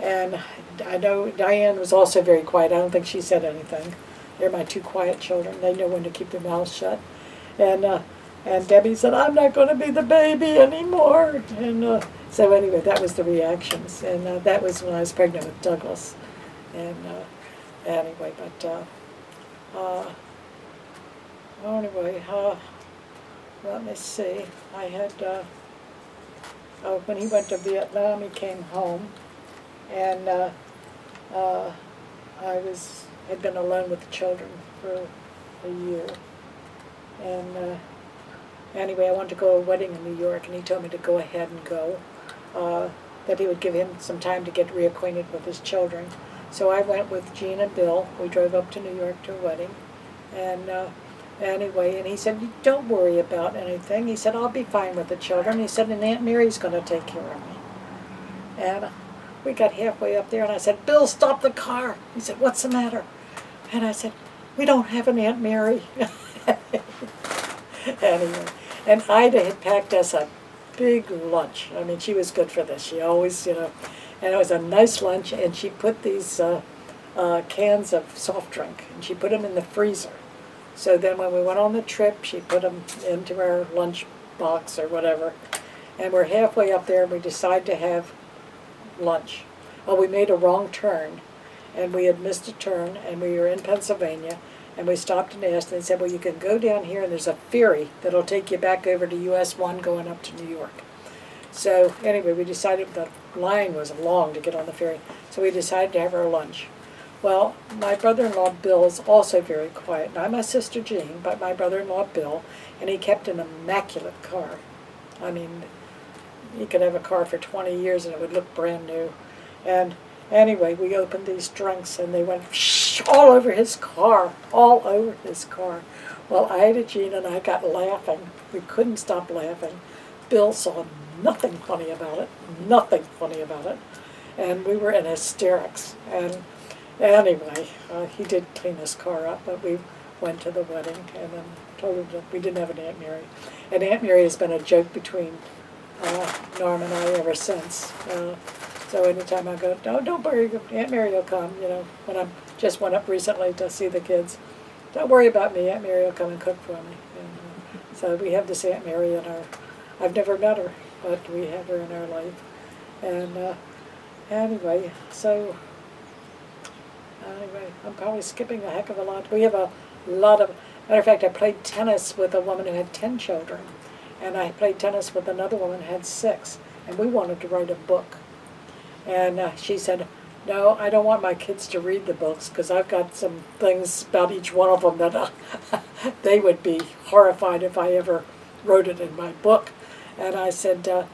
And I know Diane was also very quiet. I don't think she said anything. They're my 2 quiet children. They know when to keep their mouths shut. And Debbie said, I'm not going to be the baby anymore. And so anyway, that was the reactions. And that was when I was pregnant with Douglas. And anyway, let me see. I had, when he went to Vietnam, he came home. And had been alone with the children for a year. And anyway, I wanted to go to a wedding in New York, and he told me to go ahead and go, that he would give him some time to get reacquainted with his children. So I went with Jean and Bill. We drove up to New York to a wedding. And anyway, and he said, don't worry about anything. He said, I'll be fine with the children. He said, and Aunt Mary's going to take care of me. And we got halfway up there, and I said, Bill, stop the car. He said, what's the matter? And I said, we don't have an Aunt Mary. Anyway, and Ida had packed us a big lunch. I mean, she was good for this. She always, and it was a nice lunch, and she put these cans of soft drink, and she put them in the freezer. So then when we went on the trip, she put them into our lunch box or whatever. And we're halfway up there, and we decide to have lunch. Well, we made a wrong turn, and we had missed a turn, and we were in Pennsylvania, and we stopped and asked, and they said, well, you can go down here, and there's a ferry that'll take you back over to US 1 going up to New York. So anyway, we decided the line was long to get on the ferry, so we decided to have our lunch. Well, my brother-in-law Bill is also very quiet. Not my sister Jean, but my brother-in-law Bill, and he kept an immaculate car. I mean, he could have a car for 20 years and it would look brand new. And anyway, we opened these drinks, and they went all over his car, all over his car. Well, Ida, Jean, and I got laughing. We couldn't stop laughing. Bill saw nothing funny about it, nothing funny about it. And we were in hysterics. And anyway, he did clean his car up, but we went to the wedding and then told him that we didn't have an Aunt Mary. And Aunt Mary has been a joke between Norm and I ever since. So anytime I go, oh, don't worry, Aunt Mary will come, when I just went up recently to see the kids. Don't worry about me, Aunt Mary will come and cook for me. And, so we have this Aunt Mary in I've never met her, but we have her in our life. And anyway, I'm probably skipping a heck of a lot. We have a lot of, Matter of fact, I played tennis with a woman who had 10 children, and I played tennis with another woman who had 6, and we wanted to write a book. And she said, no, I don't want my kids to read the books because I've got some things about each one of them that they would be horrified if I ever wrote it in my book. And I said,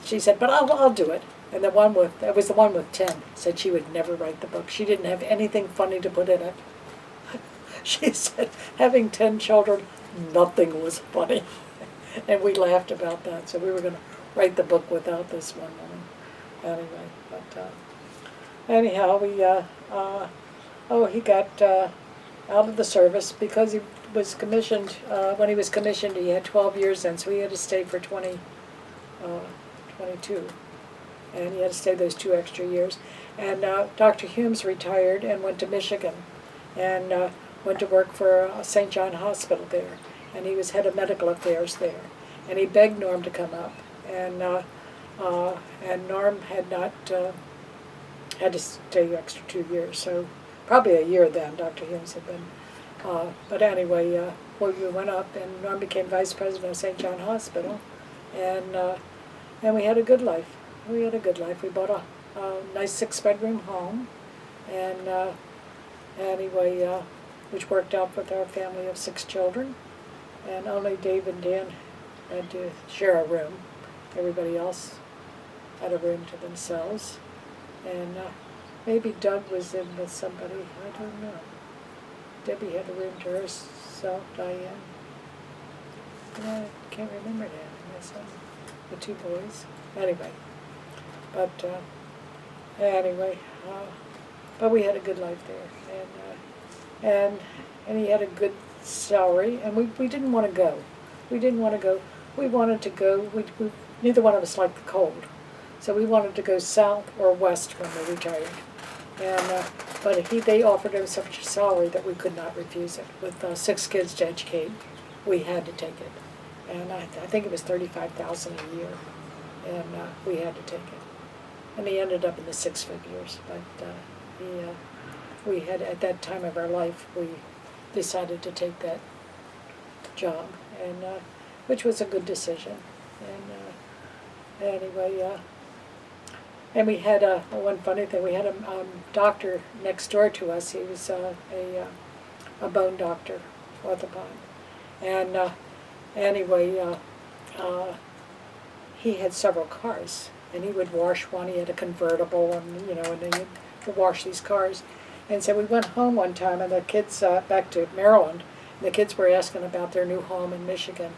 she said, but I'll do it. And it was the one with 10, said she would never write the book. She didn't have anything funny to put in it. She said, having 10 children, nothing was funny. And we laughed about that. So we were going to write the book without this one woman. Anyway, but anyhow, he got out of the service because he was commissioned. When he was commissioned, he had 12 years in, so he had to stay for 22. And he had to stay those 2 extra years. And Dr. Humes retired and went to Michigan and went to work for St. John Hospital there. And he was head of medical affairs there. And he begged Norm to come up. And Norm had not had to stay the extra 2 years. So probably a year then, Dr. Humes had been. But anyway, we went up and Norm became vice president of St. John Hospital. And we had a good life. We had a good life. We bought a nice 6-bedroom home, and anyway, which worked out with our family of 6 children, and only Dave and Dan had to share a room. Everybody else had a room to themselves, and maybe Doug was in with somebody. I don't know. Debbie had a room to herself. Diane. I can't remember that. My son. The 2 boys. Anyway, but but we had a good life there, and he had a good salary, and we didn't want to go. We didn't want to go. We wanted to go. We neither one of us liked the cold, so we wanted to go south or west when we retired. And but they offered us such a salary that we could not refuse it. With 6 kids to educate, we had to take it. And I think it was $35,000 a year, and we had to take it. And he ended up in the 6 figures. But we had, at that time of our life, we decided to take that job, and which was a good decision. And anyway, and we had one funny thing. We had a doctor next door to us. He was a bone doctor, orthopod, and. Anyway, he had several cars, and he would wash one. He had a convertible, and and he would wash these cars. And so we went home one time, and the kids back to Maryland. And the kids were asking about their new home in Michigan,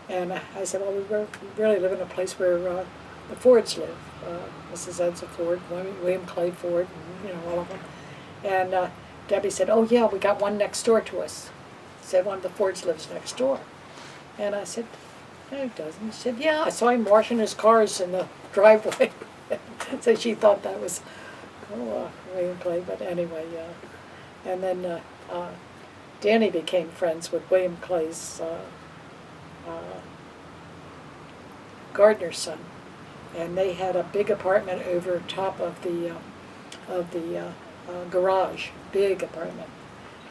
and I said, "Well, we really live in a place where the Fords live. Mrs. Edsa Ford, William Clay Ford, and all of them." And Debbie said, "Oh yeah, we got one next door to us." Said one of the Fords lives next door. And I said, "No, he doesn't." She said, "Yeah, I saw him washing his cars in the driveway." So she thought that was William Clay, but anyway, and then Danny became friends with William Clay's gardener's son, and they had a big apartment over top of the garage, big apartment.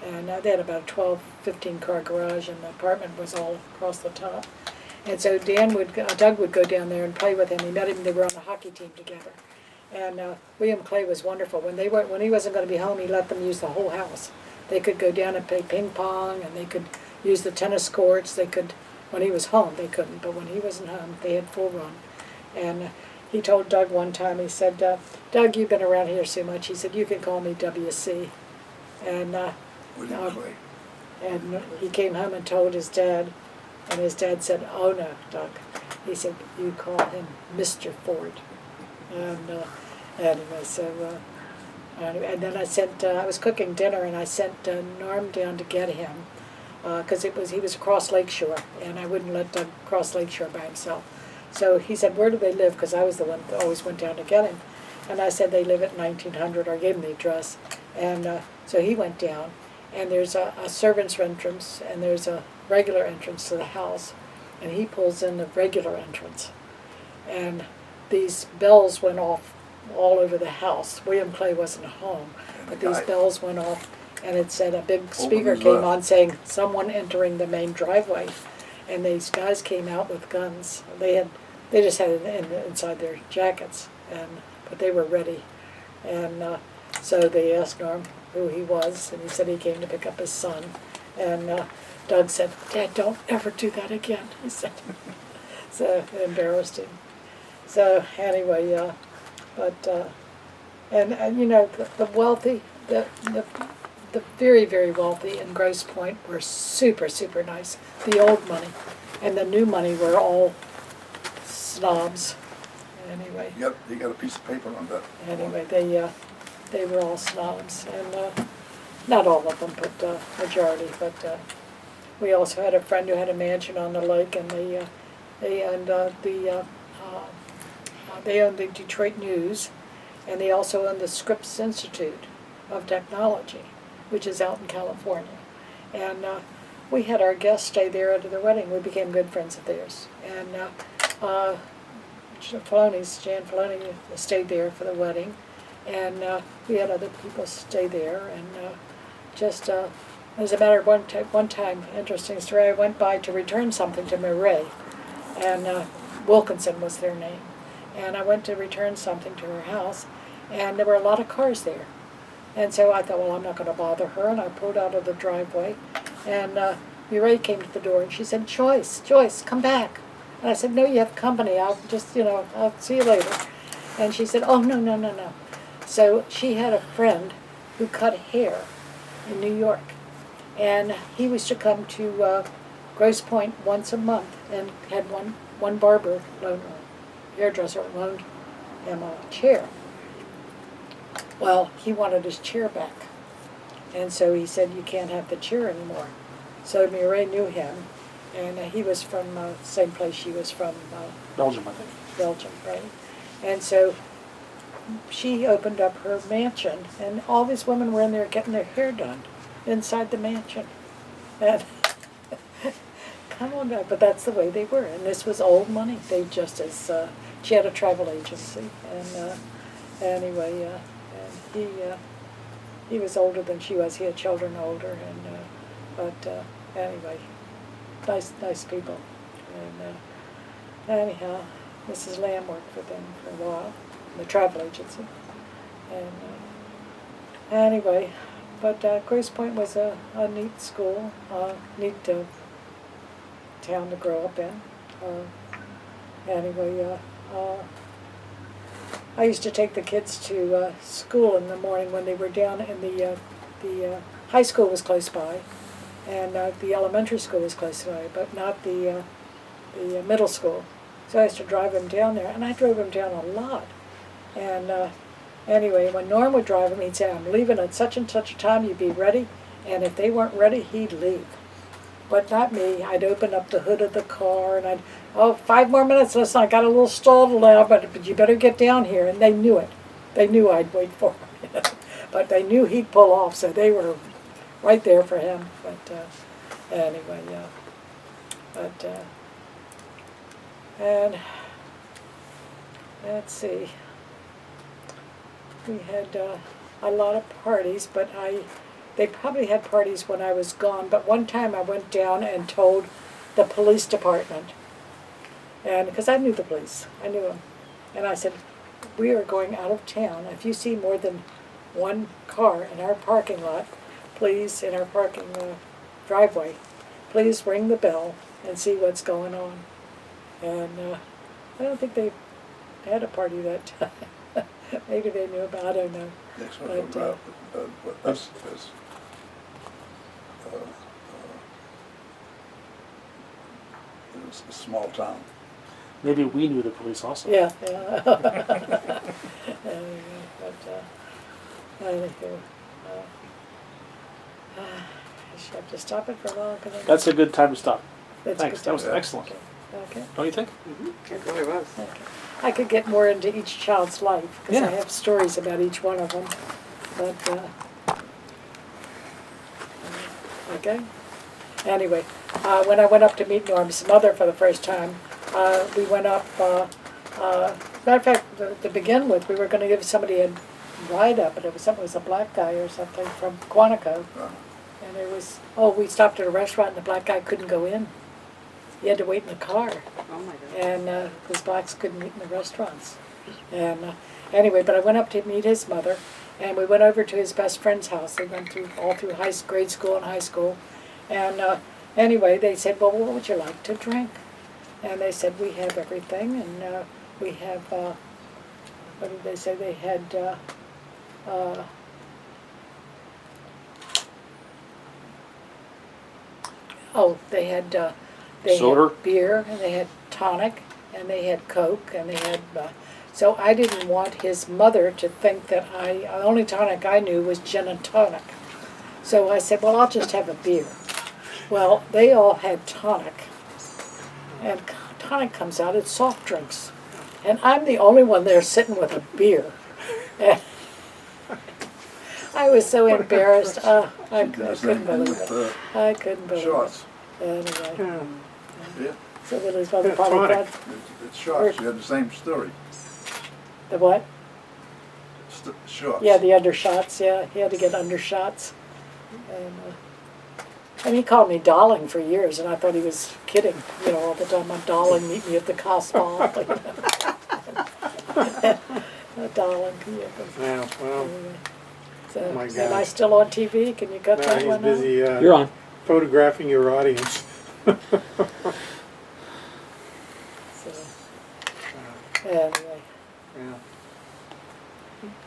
And they had about a 12, 15-car garage, and the apartment was all across the top. And so Doug would go down there and play with him. He met him. They were on a hockey team together. And William Clay was wonderful. When he wasn't going to be home, he let them use the whole house. They could go down and play ping pong, and they could use the tennis courts. They could, when he was home, they couldn't. But when he wasn't home, they had full run. And he told Doug one time, he said, "Doug, you've been around here so much." He said, "You can call me WC." And and he came home and told his dad, and his dad said, "Oh no, Doug." He said, "You call him Mr. Ford." And anyway, so and then I was cooking dinner, and I sent Norm down to get him because he was across Lakeshore, and I wouldn't let Doug cross Lakeshore by himself. So he said, "Where do they live?" Because I was the one that always went down to get him, and I said they live at 1900. I gave him the address, and so he went down. And there's a servant's entrance, and there's a regular entrance to the house. And he pulls in the regular entrance. And these bells went off all over the house. William Clay wasn't home, but these bells went off. and it said a big Open speaker his came left. on saying, someone entering the main driveway. And these guys came out with guns. They just had it inside their jackets, but they were ready. And so they asked Norm who he was, and he said he came to pick up his son. And Doug said, "Dad, don't ever do that again," he said. So it embarrassed him. So anyway, and you know, the wealthy, the very, very wealthy in Grosse Pointe were super, super nice. The old money and the new money were all snobs. Anyway. You got a piece of paper on that. Anyway, they were all snobs, and not all of them, but majority. But we also had a friend who had a mansion on the lake, and they owned the Detroit News, and they owned the Scripps Institute of Technology, which is out in California. And we had our guests stay there at their wedding. We became good friends of theirs. And Jan Filoni stayed there for the wedding. And we had other people stay there. And as a matter of one time, interesting story, I went by to return something to Mireille. And Wilkinson was their name. And I went to return something to her house, and there were a lot of cars there. And so I thought, well, I'm not going to bother her, and I pulled out of the driveway, and Mireille came to the door, and she said, Joyce, come back. And I said, no, you have company. I'll just, I'll see you later. And she said, oh, no. So she had a friend who cut hair in New York, and he was to come to Grosse Pointe once a month, and had one barber loan, hairdresser loaned him a chair. Well, he wanted his chair back, and so he said, you can't have the chair anymore. So Mireille knew him, and he was from the same place she was from, Belgium, I think. Belgium, right? And so she opened up her mansion, and all these women were in there getting their hair done inside the mansion. And come on back, but that's the way they were, and this was old money. They just as she had a travel agency, and anyway, and he was older than she was. He had children older, and but anyway, nice people, and anyhow, Mrs. Lamb worked for them for a while, the travel agency, and anyway, but Grosse Pointe was a neat school, neat town to grow up in. Anyway, I used to take the kids to school in the morning when they were down in the high school was close by, and the elementary school was close by, but not the middle school. So I used to drive them down there, and I drove them down a lot. And anyway, when Norm would drive them, he'd say, I'm leaving at such and such a time, you'd be ready. And if they weren't ready, he'd leave. But not me. I'd open up the hood of the car, and 5 more minutes, listen, I got a little stalled now, but you better get down here. And they knew it. They knew I'd wait for him. But they knew he'd pull off, so they were right there for him. But anyway, yeah. But, and let's see. We had a lot of parties, but they probably had parties when I was gone, but one time I went down and told the police department, and because I knew the police, I knew them, and I said, we are going out of town. If you see more than one car in our parking lot, please, in our parking driveway, please ring the bell and see what's going on. And I don't think they had a party that time. Maybe they knew about it, I don't know. Next one about us is it was a small town. Maybe we knew the police also. Yeah. But anywho, I should have to stop it for a while. That's a good time to stop. That's Thanks. good That was time. excellent. Okay. Don't you think? It really was. Okay. I could get more into each child's life because I Yeah. have stories about each one of them. But okay. Anyway, when I went up to meet Norm's mother for the first time, we went up. Matter of fact, to begin with, we were going to give somebody write-up, and it was a black guy or something from Quantico. And there was, we stopped at a restaurant and the black guy couldn't go in. He had to wait in the car. Oh my God. And because blacks couldn't eat in the restaurants. And anyway, but I went up to meet his mother, and we went over to his best friend's house. They went all through grade school and high school. And anyway, they said, well, what would you like to drink? And they said, we have everything, and we have, what did they say? They had, they Soda? had beer, and they had tonic, and they had Coke, and they had, so I didn't want his mother to think that the only tonic I knew was gin and tonic. So I said, well, I'll just have a beer. Well, they all had tonic, and tonic comes out, it's soft drinks. And I'm the only one there sitting with a beer. And I was so embarrassed. I couldn't believe it. I couldn't believe Shots. it. Anyway, Yeah, so Lily's mother Yeah, probably tonic. thought, it's shots. You had the same story. the what? Shots. Yeah, the undershots, yeah. He had to get undershots. And he called me darling for years, and I thought he was kidding, all the time. I'm darling, meet me at the Cosmo. Darling, yeah. Yeah, well, Anyway. So, Oh my am God. I still on TV? Can you cut no, that he's one busy You're on. photographing your audience. out? So, anyway. Yeah.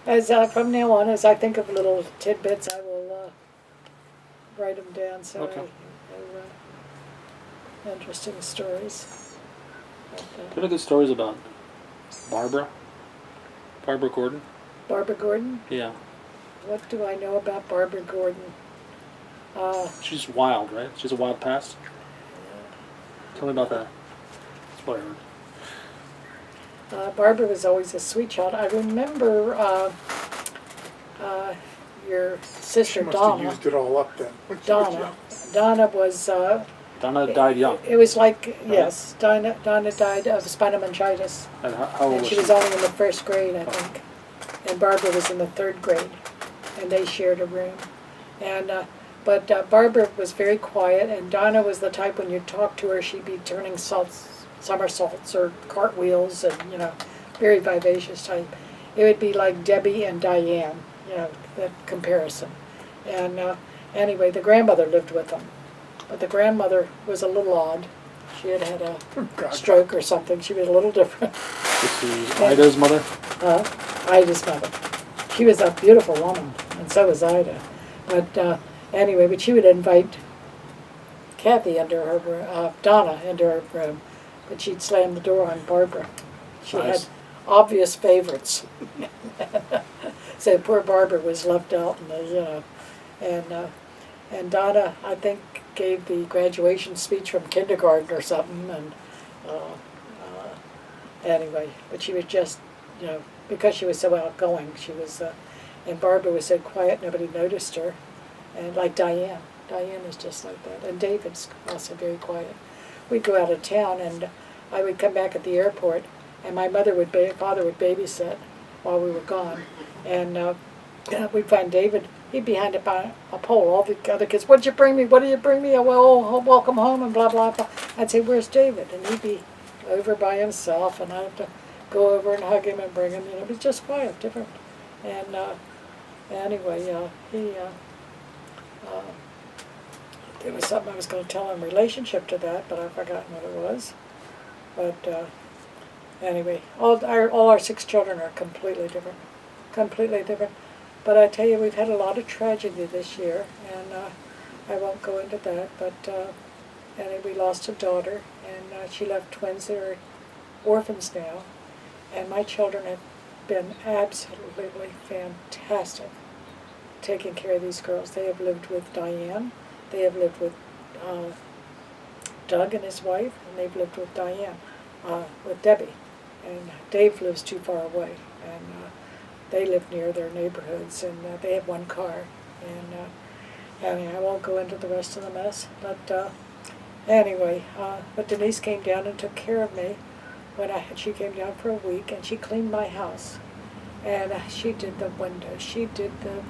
As from now on, as I think of little tidbits, I will write them down. So Okay. they're interesting stories. But, Do you have good stories about Barbara Gordon? Barbara Gordon. Yeah. What do I know about Barbara Gordon? She's wild, right? She's a wild past. Tell me about that. That's what I heard. Barbara was always a sweet child. I remember your She sister must have Donna. used it all up then. when she was young. Donna was. Donna died young. It was like yes, Donna died of spinal meningitis, And how old and was she she? was only in the first grade, I think, and Barbara was in the third grade, and they shared a room, and. But Barbara was very quiet, and Donna was the type when you talk to her, she'd be turning somersaults or cartwheels, and very vivacious type. It would be like Debbie and Diane, that comparison. And anyway, the grandmother lived with them, but the grandmother was a little odd. She had a stroke or something. She was a little different. This is Ida's mother? Ida's mother. She was a beautiful woman, and so was Ida. But anyway, but she would invite Kathy into her room, Donna into her room, but she'd slam the door on Barbara. She Nice. had obvious favorites. So poor Barbara was left out, and Donna, I think, gave the graduation speech from kindergarten or something, and anyway, but she was just, because she was so outgoing, she was, and Barbara was so quiet, nobody noticed her. And like Diane is just like that. And David's also very quiet. We'd go out of town, and I would come back at the airport, and my father would babysit while we were gone. And we'd find David, he'd be behind a pole. All the other kids, what'd you bring me? What did you bring me? Oh, welcome home, and blah, blah, blah. I'd say, where's David? And he'd be over by himself, and I'd have to go over and hug him and bring him. It was just quiet, different. And anyway, there was something I was going to tell in relationship to that, but I've forgotten what it was. But anyway, all our 6 children are completely different. But I tell you, we've had a lot of tragedy this year, and I won't go into that. But and we lost a daughter, and she left twins that are orphans now, and my children have been absolutely fantastic taking care of these girls. They have lived with Diane, they have lived with Doug and his wife, and they've lived with Diane, with Debbie. And Dave lives too far away, and they live near their neighborhoods, and they have 1 car. And I won't go into the rest of the mess, but anyway, but Denise came down and took care of me when she came down for a week, and she cleaned my house. And she did the windows, she did the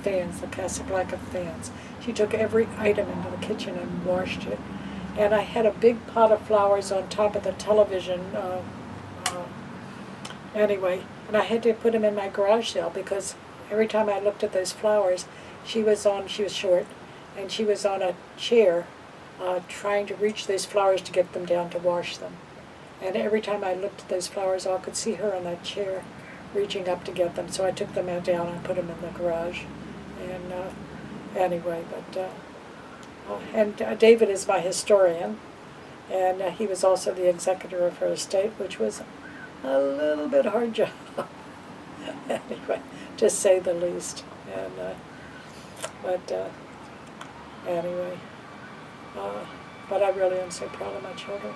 fans, the Casablanca fans. She took every item into the kitchen and washed it. And I had a big pot of flowers on top of the television anyway, and I had to put them in my garage sale because every time I looked at those flowers, she was short, and she was on a chair trying to reach those flowers to get them down to wash them. And every time I looked at those flowers, I could see her on that chair reaching up to get them. So I took them out down and put them in the garage. And anyway, but David is my historian, and he was also the executor of her estate, which was a little bit hard job. Anyway, to say the least. And anyway, but I really am so proud of my children.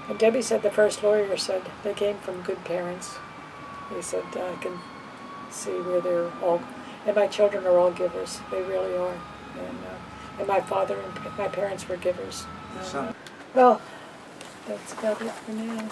And Debbie said the first lawyer said they came from good parents. He said I can see where they're all, and my children are all givers. They really are. And my father and my parents were givers. Son. Well, that's about it for now.